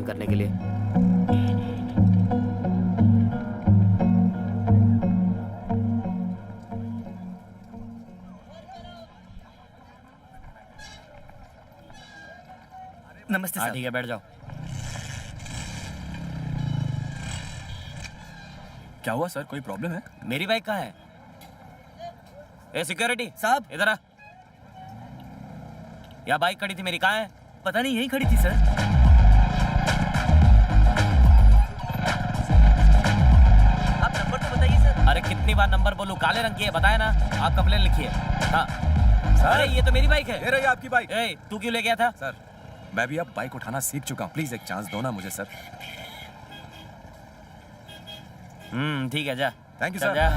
करने के लिए। नमस्ते सर। ठीक है, बैठ जाओ। क्या हुआ सर, कोई प्रॉब्लम है? मेरी बाइक कहाँ है? ए सिक्योरिटी साहब, इधर आ। यहाँ बाइक खड़ी थी मेरी, कहाँ है? पता नहीं, यही खड़ी थी सर। आप नंबर तो बताइए सर। अरे कितनी बार नंबर बोलूं, काले रंग की है, बताया ना। आप कंप्लेन लिखिए। हाँ अरे ये तो मेरी बाइक है। ये रही आपकी बाइक। तू क्यों ले गया था? सर मैं भी अब बाइक उठाना सीख चुका हूँ, प्लीज एक चांस दो ना मुझे सर। ठीक है, जा। थैंक यू चल सर। जा।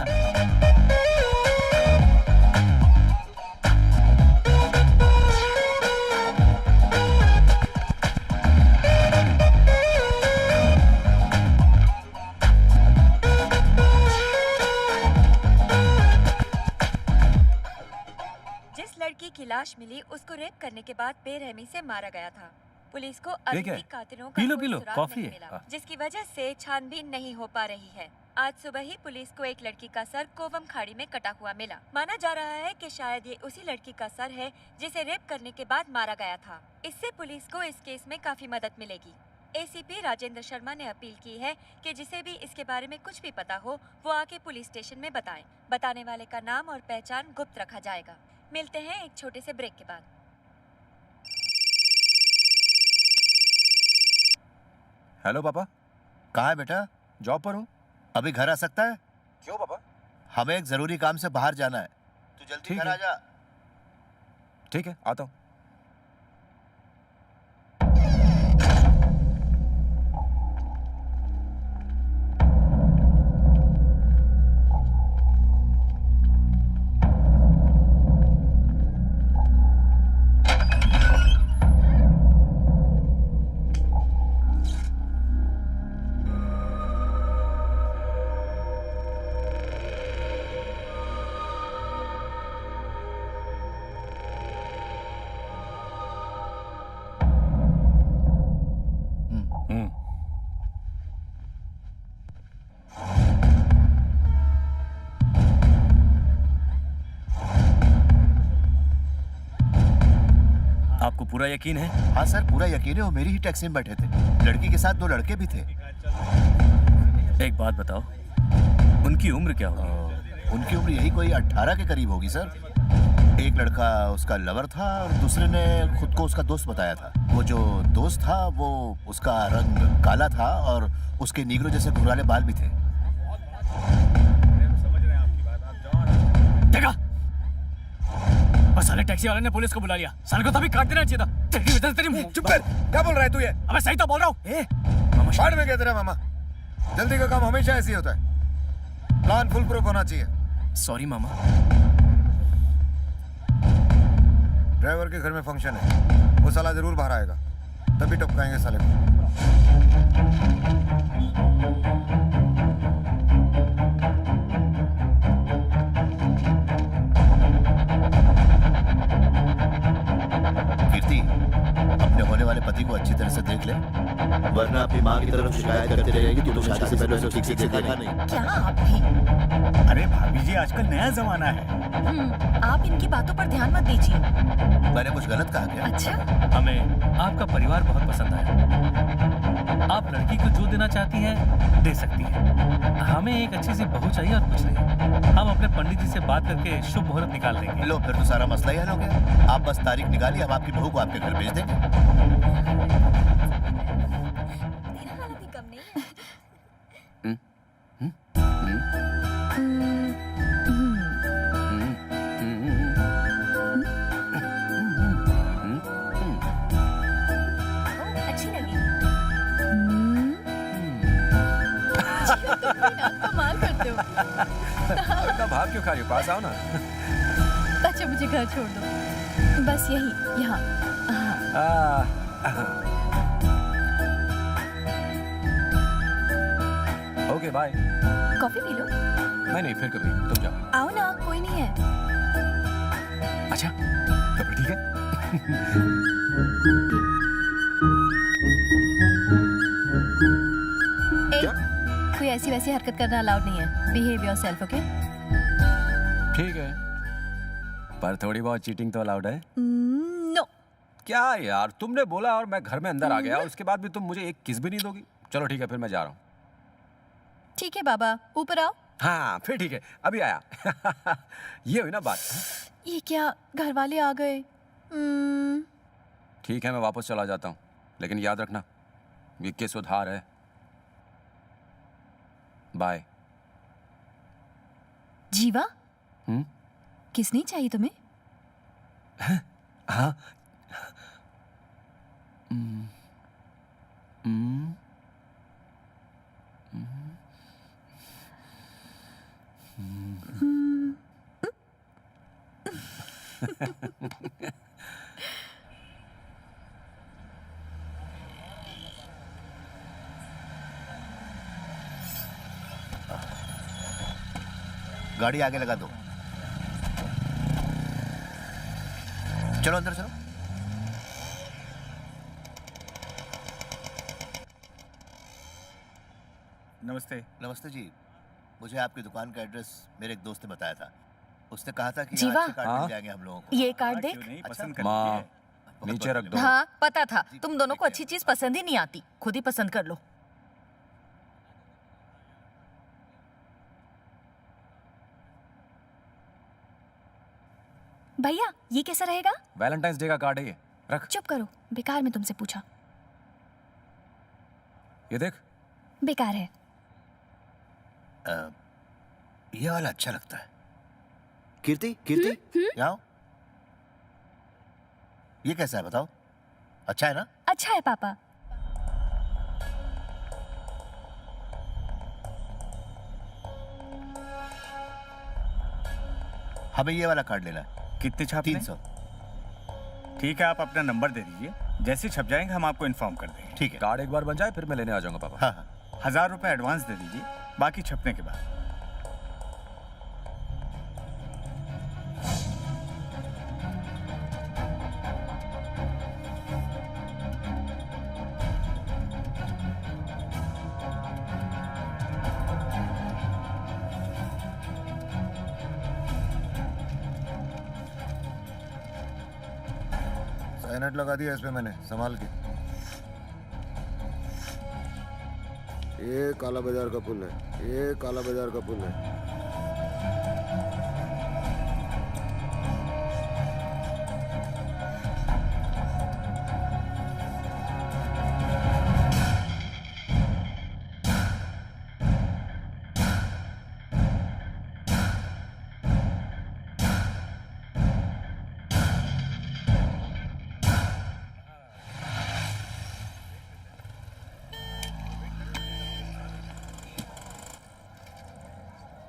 लाश मिली उसको रेप करने के बाद बेरहमी से मारा गया था। पुलिस को ये अभी क्या भी है? कातिलों पी का लो, कोई पी लो, सुराग कॉफी नहीं है। मिला, जिसकी वजह से छानबीन नहीं हो पा रही है। आज सुबह ही पुलिस को एक लड़की का सर कोवम खाड़ी में कटा हुआ मिला। माना जा रहा है कि शायद ये उसी लड़की का सर है जिसे रेप करने के बाद मारा गया था। इससे पुलिस को इस केस में काफी मदद मिलेगी। एसीपी राजेंद्र शर्मा ने अपील की है कि जिसे भी इसके बारे में कुछ भी पता हो वो आके पुलिस स्टेशन में बताएं। बताने वाले का नाम और पहचान गुप्त रखा जाएगा। मिलते हैं एक छोटे से ब्रेक के बाद। हेलो पापा। कहाँ है बेटा? जॉब पर हूँ। अभी घर आ सकता है? क्यों पापा? हमें एक जरूरी काम से बाहर जाना है, तू जल्दी ठीक घर है। आ जा। ठीक है, आता हूँ। आपको पूरा यकीन है? हाँ सर, पूरा यकीन है। वो मेरी ही टैक्सी में बैठे थे। लड़की के साथ 2 लड़के भी थे। एक बात बताओ, उनकी उम्र क्या होगी? उनकी उम्र यही कोई 18 के करीब होगी सर। एक लड़का उसका लवर था और दूसरे ने खुद को उसका दोस्त बताया था। वो जो दोस्त था वो उसका रंग काला था और उसके नीग्रो जैसे घुंघराले बाल भी थे। देखा, बस साले टैक्सी वाले ने पुलिस को बुला लिया। साले को तभी काट देना चाहिए था। तेरी वजह से तेरी मुंह। चुप कर, क्या बोल रहा है तू ये? अबे सही तो बोल रहा हूँ। मामा शार्ट में क्या तेरा मामा? जल्दी का काम हमेशा ऐसे ही होता है। प्लान फुल प्रूफ होना चाहिए। सॉरी मामा। ड्राइवर के घर में फंक्शन है, वो साला जरूर बाहर आएगा, तभी टपकाएंगे साले को। कीर्ति, अपने होने वाले पति को अच्छी तरह से देख ले, वरना अपनी माँ की तरफ शिकायत करती रहेगी कि तू शादी से पहले उसे ठीक से देखा नहीं। क्या आप भी? अरे भाभी जी, आजकल नया जमाना है। आप इनकी बातों पर ध्यान मत दीजिए। मैंने कुछ गलत कहा क्या? अच्छा, हमें आपका परिवार बहुत पसंद आया। आप लड़की को जो देना चाहती हैं दे सकती हैं। हमें एक अच्छी सी बहू चाहिए और कुछ नहीं। हम अपने पंडित जी से बात करके शुभ मुहूर्त निकाल देंगे। लो, फिर तो सारा मसला ही हल हो गया। आप बस तारीख निकालिए, हम आपकी बहू को आपके घर भेज देंगे। अच्छी लगी। कमाल करते हो। इतना भाग क्यों खा रही हो? पास आओ ना। अच्छा मुझे घर छोड़ दो, बस यही यहाँ। Okay bye. कॉफी पी लो। नहीं, फिर कभी। तुम जाओ। आओ ना, कोई नहीं है। अच्छा, तो फिर ठीक है। क्या? कोई ऐसी वैसी हरकत करना अलाउड नहीं है। Behave yourself, okay? ठीक है, पर थोड़ी बहुत चीटिंग तो अलाउड है। नो। क्या यार, तुमने बोला और मैं घर में अंदर आ गया, उसके बाद भी तुम मुझे एक किस भी नहीं दोगी? चलो ठीक है, फिर मैं जा रहा हूँ। ठीक है बाबा, ऊपर आओ। हाँ फिर ठीक है, अभी आया। ये हुई ना बात। ये क्या, घर वाले आ गए? ठीक है, मैं वापस चला जाता हूँ, लेकिन याद रखना ये केस उधार है। बाय। जीवा? किसने चाहिए तुम्हें? हाँ। गाड़ी आगे लगा दो। चलो अंदर चलो। नमस्ते। नमस्ते जी, मुझे आपकी दुकान का एड्रेस मेरे एक दोस्त ने बताया था। उसने कहा था कि जीवा। अच्छे कार्ड मिल जाएंगे हम लोगों को। ये कार्ड देख। माँ नीचे रख दो। हाँ पता था, तुम दोनों को अच्छी चीज पसंद ही नहीं आती, खुद ही पसंद कर लो। भैया ये कैसा रहेगा? वैलेंटाइंस डे का कार्ड है ये, रख। चुप करो, बेकार में तुमसे पूछा। ये देख। बेकार है। ये वाला अच्छा लगता है। कीर्ति, कीर्ति, यहाँ आओ। ये कैसा है बताओ? अच्छा है ना? अच्छा है पापा। हमें ये वाला कार्ड लेना है। कितने छापने? 300। ठीक है, आप अपना नंबर दे दीजिए, जैसे छप जाएंगे हम आपको इन्फॉर्म कर देंगे। ठीक है। कार्ड एक बार बन जाए फिर मैं लेने आ जाऊंगा पापा। हाँ हाँ। 1000 रुपए एडवांस दे दीजिए, बाकी छपने के बाद। साइनेट लगा दिया इस पे मैंने, संभाल के। ये काला बाजार का पुल है, ये काला बाजार का पुल है।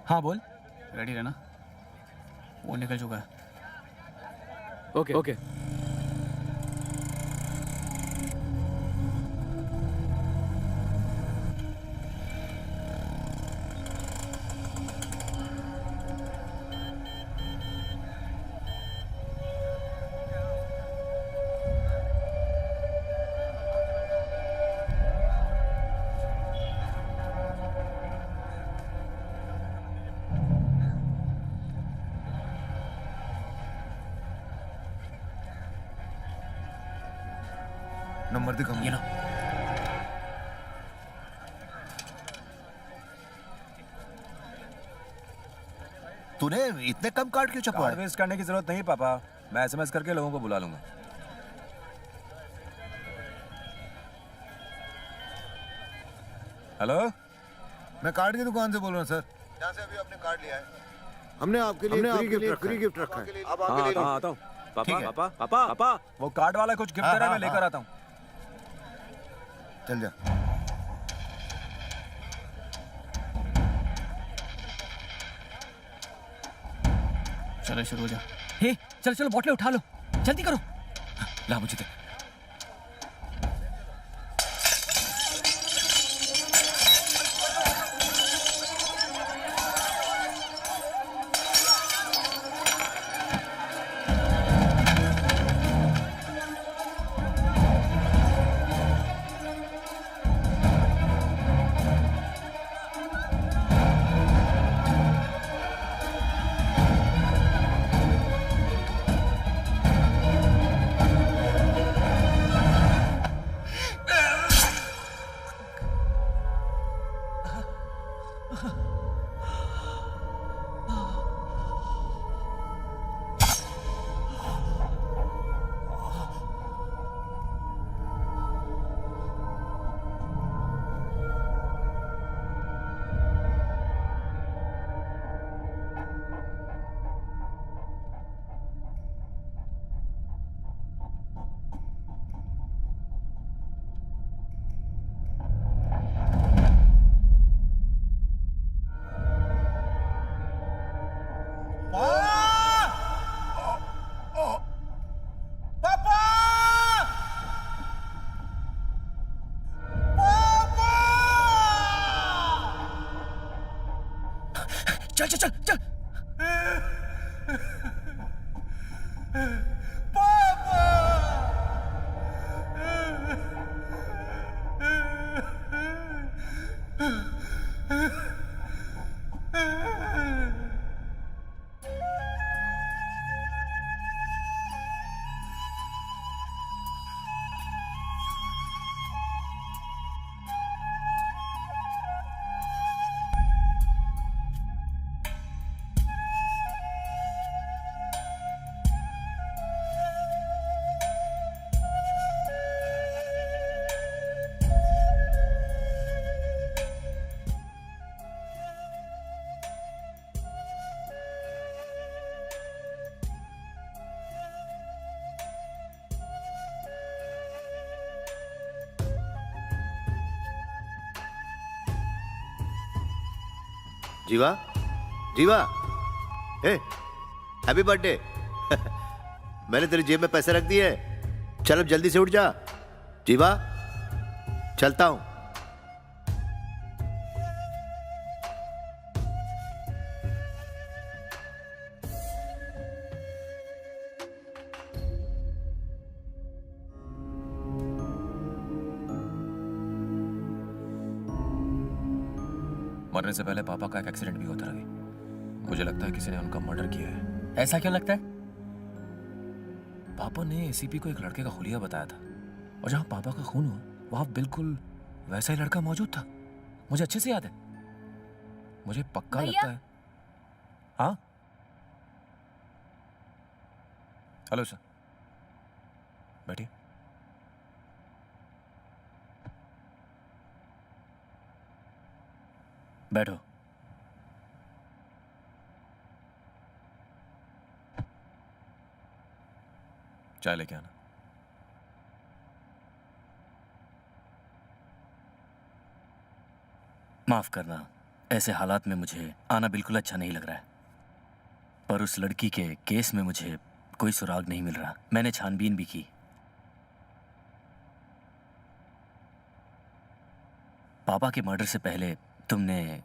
हाँ बोल। रेडी रहना, वो निकल चुका है। Okay okay. नंबर दिखा मुझे। ये लो। तूने इतने कम कार्ड क्यों छपवाए? कार्ड वेस्ट करने की जरूरत नहीं पापा, मैं एसएमएस करके लोगों को बुला लूंगा। हेलो, मैं कार्ड की दुकान से बोल रहा हूँ सर। यहाँ से अभी आपने कार्ड लिया है, हमने आपके लिए फ्री गिफ्ट रखा है। अब हाँ आपके लिए आता हूँ। पापा ठीक है। पापा पापा पापा, वो कार्ड वाला कुछ गिफ्ट दे रहा है, मैं लेकर आता हूँ। चल जा। चलो शुरू हो जा। हे चलो चलो, बोतलें उठा लो, जल्दी करो। ला मुझे दे। चल चल चल चल। जीवा, जीवा, ए, हैप्पी बर्थडे। मैंने तेरी जेब में पैसे रख दिए। चल अब जल्दी से उठ जा। जीवा, चलता हूं। मरने से पहले पापा का एक एक्सीडेंट भी होता रवि। मुझे लगता है किसी ने उनका मर्डर किया है। ऐसा क्यों लगता है? पापा ने एसीपी को एक लड़के का हुलिया बताया था, और जहां पापा का खून हुआ वहां बिल्कुल वैसा ही लड़का मौजूद था। मुझे अच्छे से याद है। मुझे पक्का लगता है। हाँ, हेलो सर, बैठिए। बैठो। चाय लेके आना। माफ करना, ऐसे हालात में मुझे आना बिल्कुल अच्छा नहीं लग रहा है, पर उस लड़की के केस में मुझे कोई सुराग नहीं मिल रहा। मैंने छानबीन भी की। पापा के मर्डर से पहले तुमने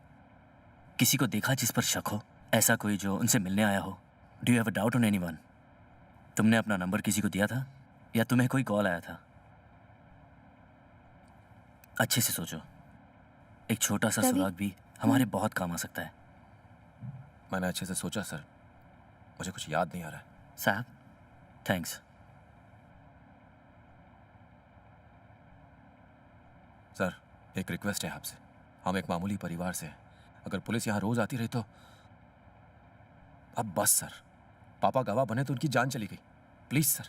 किसी को देखा जिस पर शक हो? ऐसा कोई जो उनसे मिलने आया हो? Do you have a doubt on anyone? तुमने अपना नंबर किसी को दिया था या तुम्हें कोई कॉल आया था? अच्छे से सोचो, एक छोटा सा सुराग भी हमारे बहुत काम आ सकता है। मैंने अच्छे से सोचा सर, मुझे कुछ याद नहीं आ रहा है। साहब, थैंक्स। सर, एक रिक्वेस्ट है आपसे। हम एक मामूली परिवार से हैं। अगर पुलिस यहाँ रोज आती रही तो अब बस सर। पापा गवाह बने तो उनकी जान चली गई। प्लीज सर,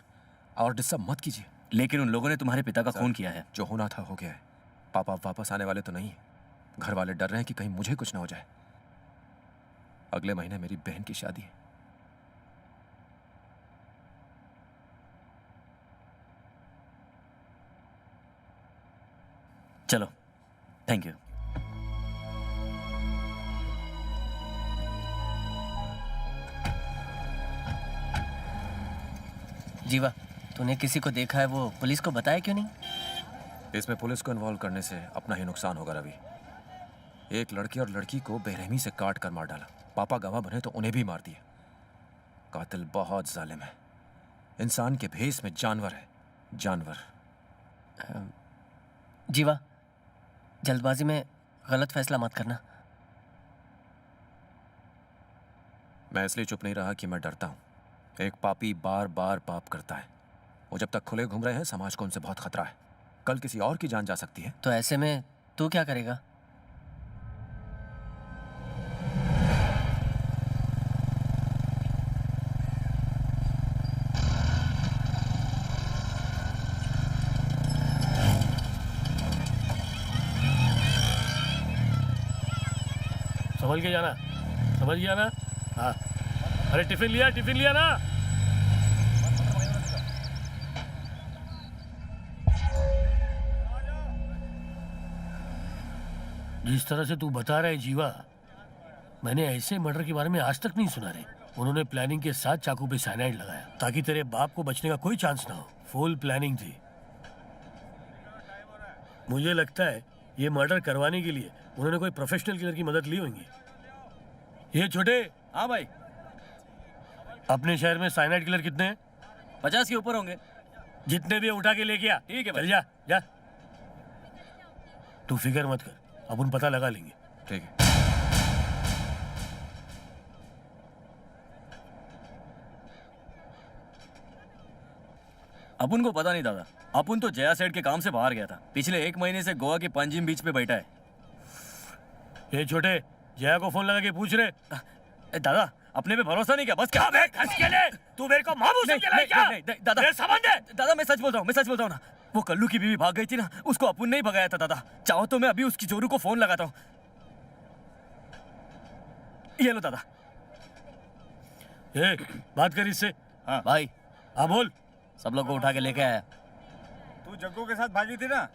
और डिस्टर्ब मत कीजिए। लेकिन उन लोगों ने तुम्हारे पिता का खून किया है। जो होना था हो गया है। पापा वापस आने वाले तो नहीं है। घर वाले डर रहे हैं कि कहीं मुझे कुछ ना हो जाए। अगले महीने मेरी बहन की शादी है। चलो, थैंक यू। जीवा, तूने किसी को देखा है, वो पुलिस को बताया क्यों नहीं? इसमें पुलिस को इन्वॉल्व करने से अपना ही नुकसान होगा रवि। एक लड़के और लड़की को बेरहमी से काट कर मार डाला। पापा गवाह बने तो उन्हें भी मार दिया। कातिल बहुत जालिम है। इंसान के भेस में जानवर है, जानवर। जीवा, जल्दबाजी में गलत फैसला मत करना। मैं इसलिए चुप नहीं रहा कि मैं डरता हूं। एक पापी बार बार पाप करता है। वो जब तक खुले घूम रहे हैं, समाज को उनसे बहुत खतरा है। कल किसी और की जान जा सकती है। तो ऐसे में तू क्या करेगा? संभल के जाना, समझ गया ना? हाँ, अरे टिफिन लिया, टिफिन लिया ना? जिस तरह से तू बता रहा है जीवा, मैंने ऐसे मर्डर के बारे में आज तक नहीं सुना रे। उन्होंने प्लानिंग के साथ चाकू पे साइनाइड लगाया ताकि तेरे बाप को बचने का कोई चांस ना हो। फुल प्लानिंग थी। मुझे लगता है ये मर्डर करवाने के लिए उन्होंने कोई प्रोफेशनल किलर की मदद ली होगी। ये छोटे। हाँ भाई। अपने शहर में साइनाइड किलर कितने हैं? 50 के ऊपर होंगे। जितने भी उठा के लेके आ। ठीक है भाई। चल जा जा। तू फिक्र मत कर, अपन पता लगा लेंगे। ठीक है। अपन को पता नहीं दादा। अपन तो जया सेठ के काम से बाहर गया था। पिछले 1 महीने से गोवा के पंजिम बीच पे बैठा है। ये छोटे, जया को फोन लगा के पूछ रहे। दादा, अपने पे भरोसा नहीं क्या? बस क्या तू मेरे को मामू समझ क्या? नहीं, दादा, दादा मैं सच बोल रहा हूँ ना। वो कल्लू की बीवी भाग गई थी ना, उसको अपन ने ही भगाया था दादा। चाहो तो मैं अभी उसकी जोरू को फोन लगाता हूँ। ये लो दादा। बात कर इससे। हाँ भाई। हाँ बोल। सब लोग को उठा के लेके आया। तू जग्गू के साथ भागी थी ना?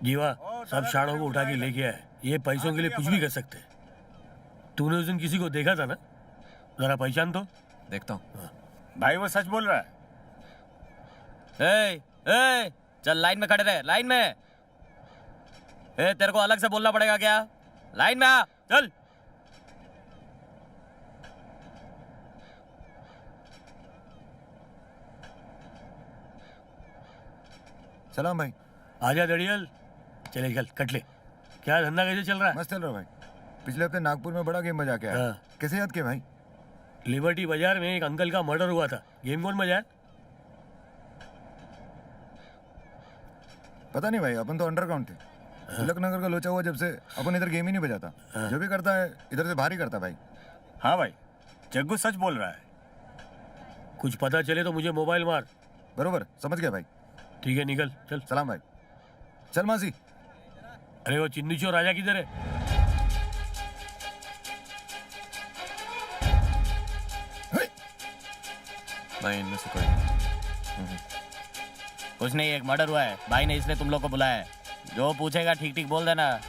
जीवा, सब शाणों को उठा के लेके आए। ये पैसों के लिए कुछ भी कर सकते हैं। तूने उस दिन किसी को देखा था ना? जरा पहचान तो। देखता हूँ। भाई वो सच बोल रहा है। ए, चल लाइन में खड़े रहे, लाइन में। तेरे को अलग से बोलना पड़ेगा क्या? लाइन में आ, चल। सलाम भाई। आजा दड़ियल, चले चल कट ले। क्या धंधा कैसे चल रहा है? मस्त चल रहा है भाई। पिछले हफ्ते नागपुर में बड़ा गेम बजा के आया। कैसे याद किया भाई? लिबर्टी बाजार में एक अंकल का मर्डर हुआ था। गेम कौन बजाया? पता नहीं भाई, अपन तो अंडरग्राउंड थे। तिलक नगर का लोचा हुआ जब से अपन इधर गेम ही नहीं बजाता। जो भी करता है इधर से बाहर ही करता भाई। हाँ भाई, जग्गू सच बोल रहा है। कुछ पता चले तो मुझे मोबाइल मार। बरोबर, समझ गया भाई। ठीक है, निकल चल। सलाम भाई। चल मासी। अरे वो चिन्नी चोर राजा किधर है? नहीं, इनमें से कोई नहीं। कुछ नहीं, एक मर्डर हुआ है। भाई ने इसलिए तुम लोग को बुलाया है। जो पूछेगा ठीक ठीक बोल देना।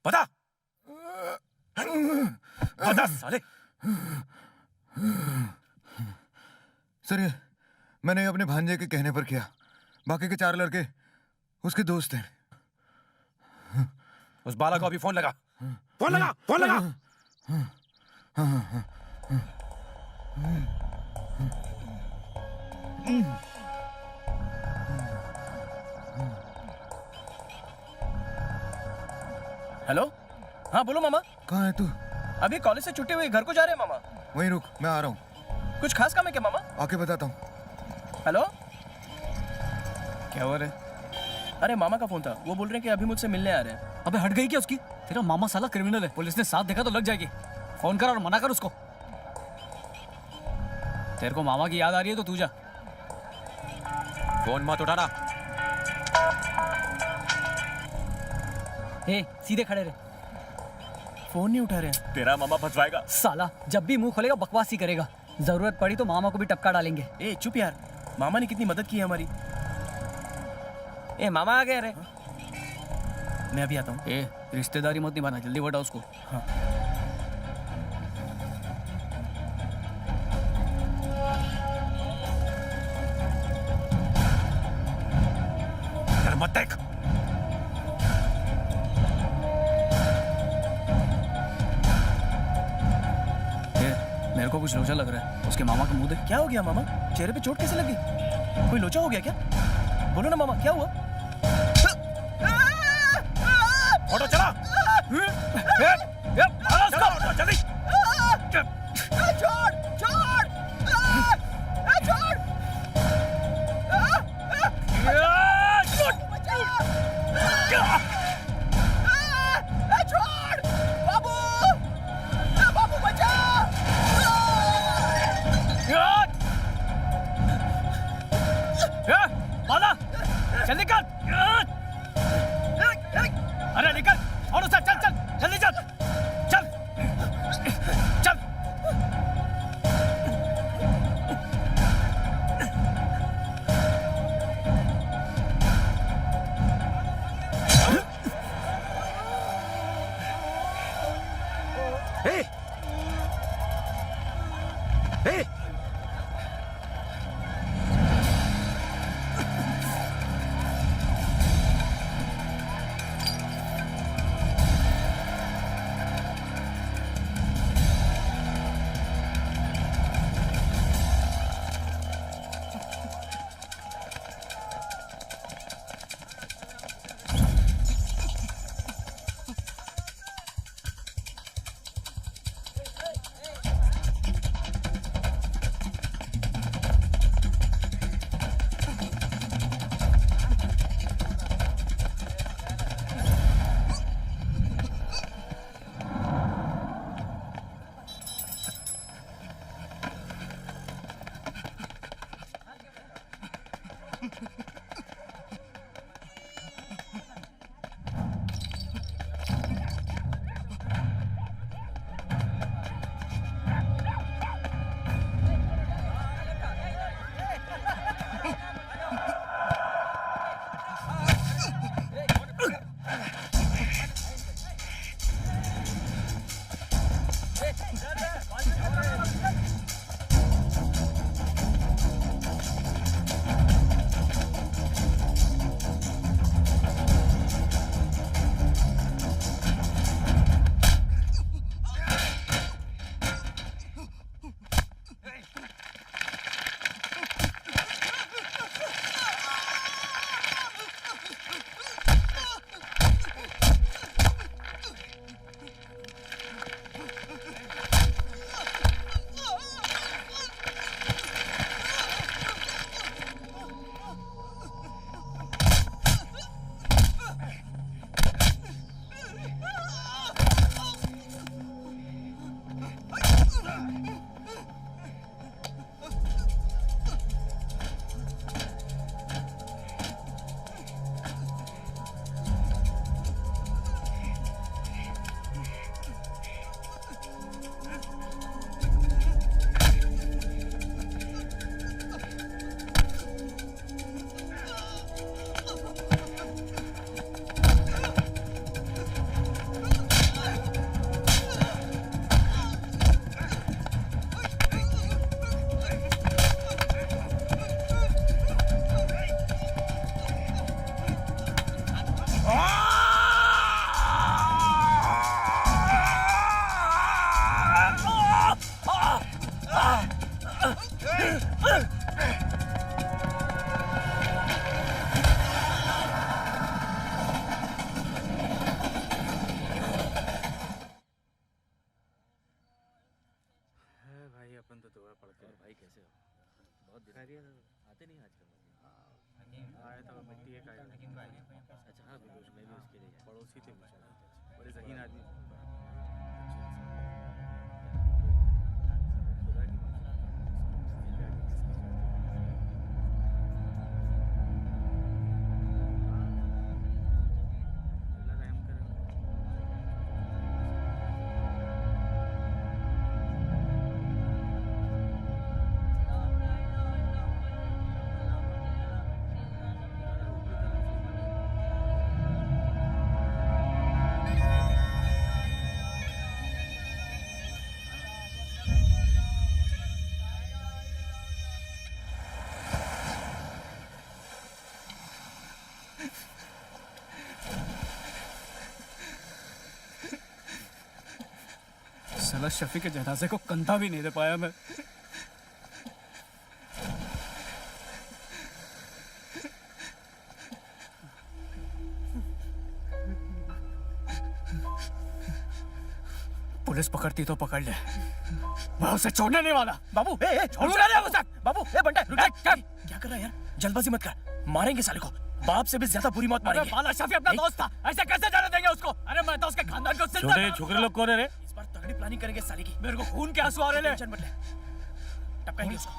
बता बता साले। सर ये मैंने अपने भांजे के कहने पर किया। बाकी के 4 लड़के उसके दोस्त हैं। उस बाला को अभी फोन लगा। फोन लगा, फोन लगा। हेलो, हाँ बोलो मामा। कहाँ है तू? अभी कॉलेज से छुट्टी हुई, घर को जा रहे हैं मामा। वहीं रुक, मैं आ रहा हूँ। कुछ खास काम है क्या मामा? आके बताता हूँ। हेलो, क्या हो रहा है? अरे मामा का फोन था, वो बोल रहे हैं कि अभी मुझसे मिलने आ रहे हैं। अबे हट गई क्या उसकी? तेरा मामा साला क्रिमिनल है, पुलिस ने साथ देखा तो लग जाएगी। फोन कर और मना कर उसको। तेरे को मामा की याद आ रही है तो तू जा। फोन मत उठाना। सीधे खड़े रहे। फोन नहीं उठा रहे हैं। तेरा मामा फंसवाएगा साला, जब भी मुंह खोलेगा बकवास ही करेगा। जरूरत पड़ी तो मामा को भी टपका डालेंगे। ए चुप यार, मामा ने कितनी मदद की है हमारी। ए मामा आ गए। रे मैं अभी आता हूँ। रिश्तेदारी मत निभाना, जल्दी बता उसको। हाँ। मत देख। मेरे को कुछ लोचा लग रहा है। उसके मामा का मुंह देख। क्या हो गया मामा? चेहरे पे चोट कैसे लगी? कोई लोचा हो गया क्या? बोलो ना मामा, क्या हुआ? ए! साला शफी के जनाजे को कंधा भी नहीं दे पाया मैं। पुलिस पकड़ती तो पकड़ ले, मैं उसे छोड़ने नहीं वाला। बाबू छोड़ूंगा नहीं उसे। बाबू बंटा क्या कर रहा है यार? जल्दबाजी मत कर, मारेंगे साले को। बाप से भी ज्यादा बुरी मौत मारेंगे। बाला शफी अपना दोस्त था, ऐसे कैसे जाने देंगे उसको? अरे मैं तो उसके खानदान को सिलसिला छोटे छोकरे लोग कौन है रे? इस बार तगड़ी प्लानिंग करेंगे साले की। मेरे को खून के आंसू आ रहे हैं। टेंशन मत ले, टपकाएंगे उसको।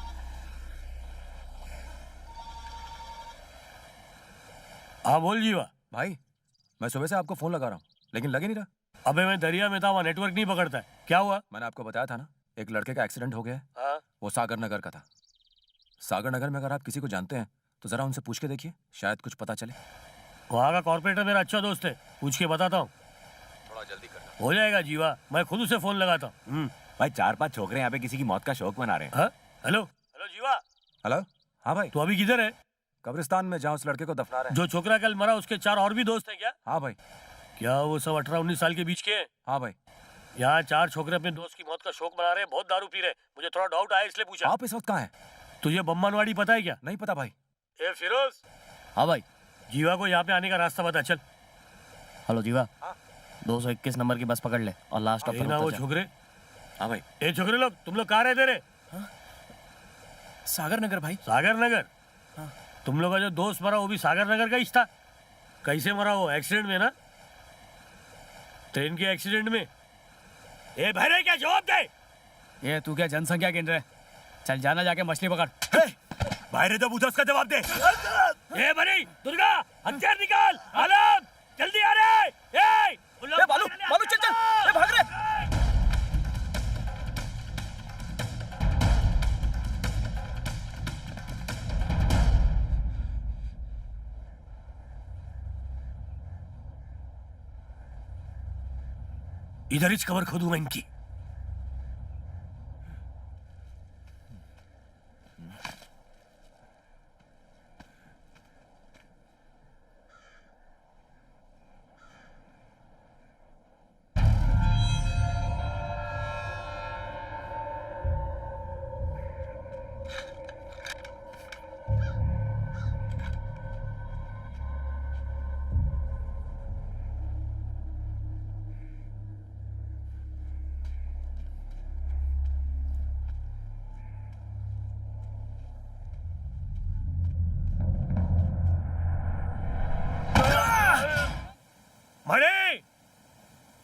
हाँ बोल जीवा। भाई मैं सुबह से आपको फोन लगा रहा हूँ लेकिन लगे नहीं रहा। अबे मैं दरिया में था, वहाँ नेटवर्क नहीं पकड़ता है। क्या हुआ? मैंने आपको बताया था ना, एक लड़के का एक्सीडेंट हो गया है। हाँ? वो सागर नगर का था। सागर नगर में अगर आप किसी को जानते हैं तो जरा उनसे पूछ के देखिए, शायद कुछ पता चले। वहाँ का कॉर्पोरेटर मेरा अच्छा दोस्त है, पूछ के बताता हूँ। थोड़ा जल्दी करना। हो जाएगा जीवा, मैं खुद उसे फोन लगाता हूँ। भाई 4-5 छोकरे यहाँ पे किसी की मौत का शौक मना रहे हैं। हेलो हेलो जीवा। हेलो हाँ भाई। तू अभी किधर है? कब्रिस्तान में जहाँ उस लड़के को दफना रहे हैं। जो छोकरा कल मरा उसके 4 और भी दोस्त हैं क्या? हाँ भाई। क्या वो सब 18-19 साल के बीच के हैं? हाँ भाई। यहाँ 4 छोकरे अपने दोस्त की मौत का शौक मना रहे हैं, बहुत दारू पी रहे हैं। मुझे थोड़ा डाउट आया इसलिए पूछा। आप इस वक्त कहाँ हैं? तुझे बम्बानवाड़ी पता है क्या? नहीं पता भाई। ए फिरोज। हाँ भाई। जीवा को यहाँ पे आने का रास्ता बता चल। हेलो जीवा। 221 नंबर की बस पकड़ ले और लास्ट स्टॉप ना वो छोकरे। हाँ भाई। ए छोकरे लोग, तुम लोग कहाँ रहते रे? सागर नगर भाई। सागर नगर? तुम लोग का जो दोस्त मरा वो भी सागर नगर का ही था? कैसे मरा वो? एक्सीडेंट में ना? ट्रेन के एक्सीडेंट में? ए भाई क्या जवाब दे? ये तू क्या जनसंख्या गिन रहे? चल जाना जाके मछली पकड़। भाई तो पूछा उसका जवाब दे। ए बनी दुर्गा हथियार निकाल। आलम जल्दी आ रे। ए बालू बालू चल चल। ए भाग रे। इधर ही कवर खोदूं मैं इनकी।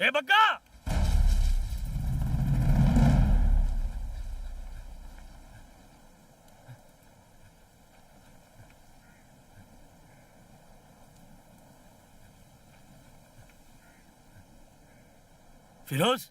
ए बग्गा फिरोज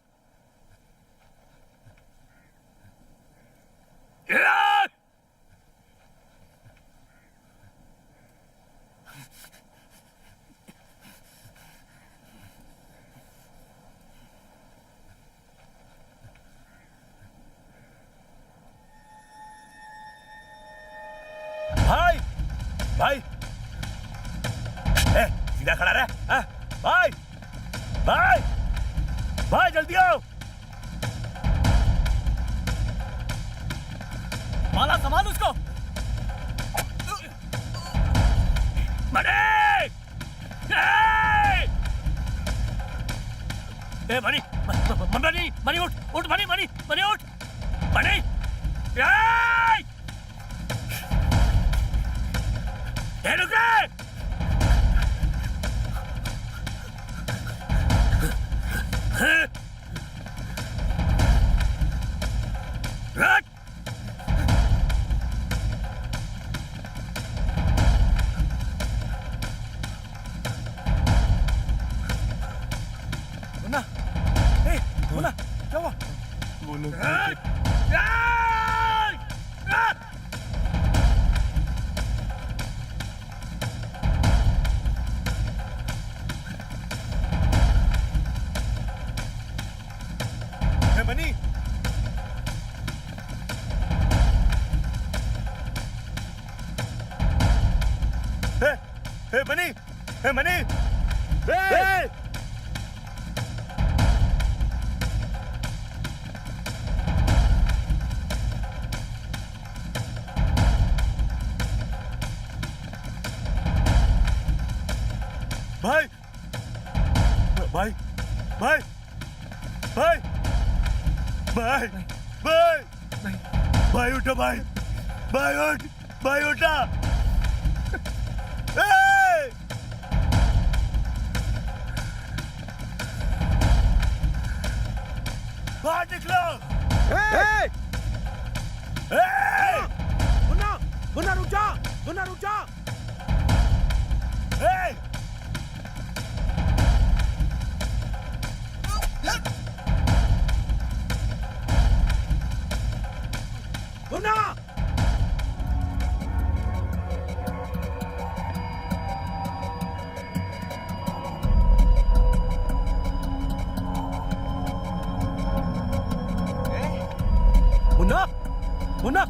भाई भाई ए सीधा खड़ा रह। भाई भाई भाई जल्दी आओ। माला संभाल उसको। Money a money money money उठ उठ मनी मनी मनी उठ मनी रुक रे। मुन्ना, ए, मुन्ना, क्या हुआ? मनी मनी मनी भाई भाई भाई भाई भाई भाई भाई उठो भाई भाई उठ भाई उठा। बाहर निकलो। मुन्ना मुन्ना रुक जा। मुन्ना रुक जा। मुन्ना मुन्ना मुन्ना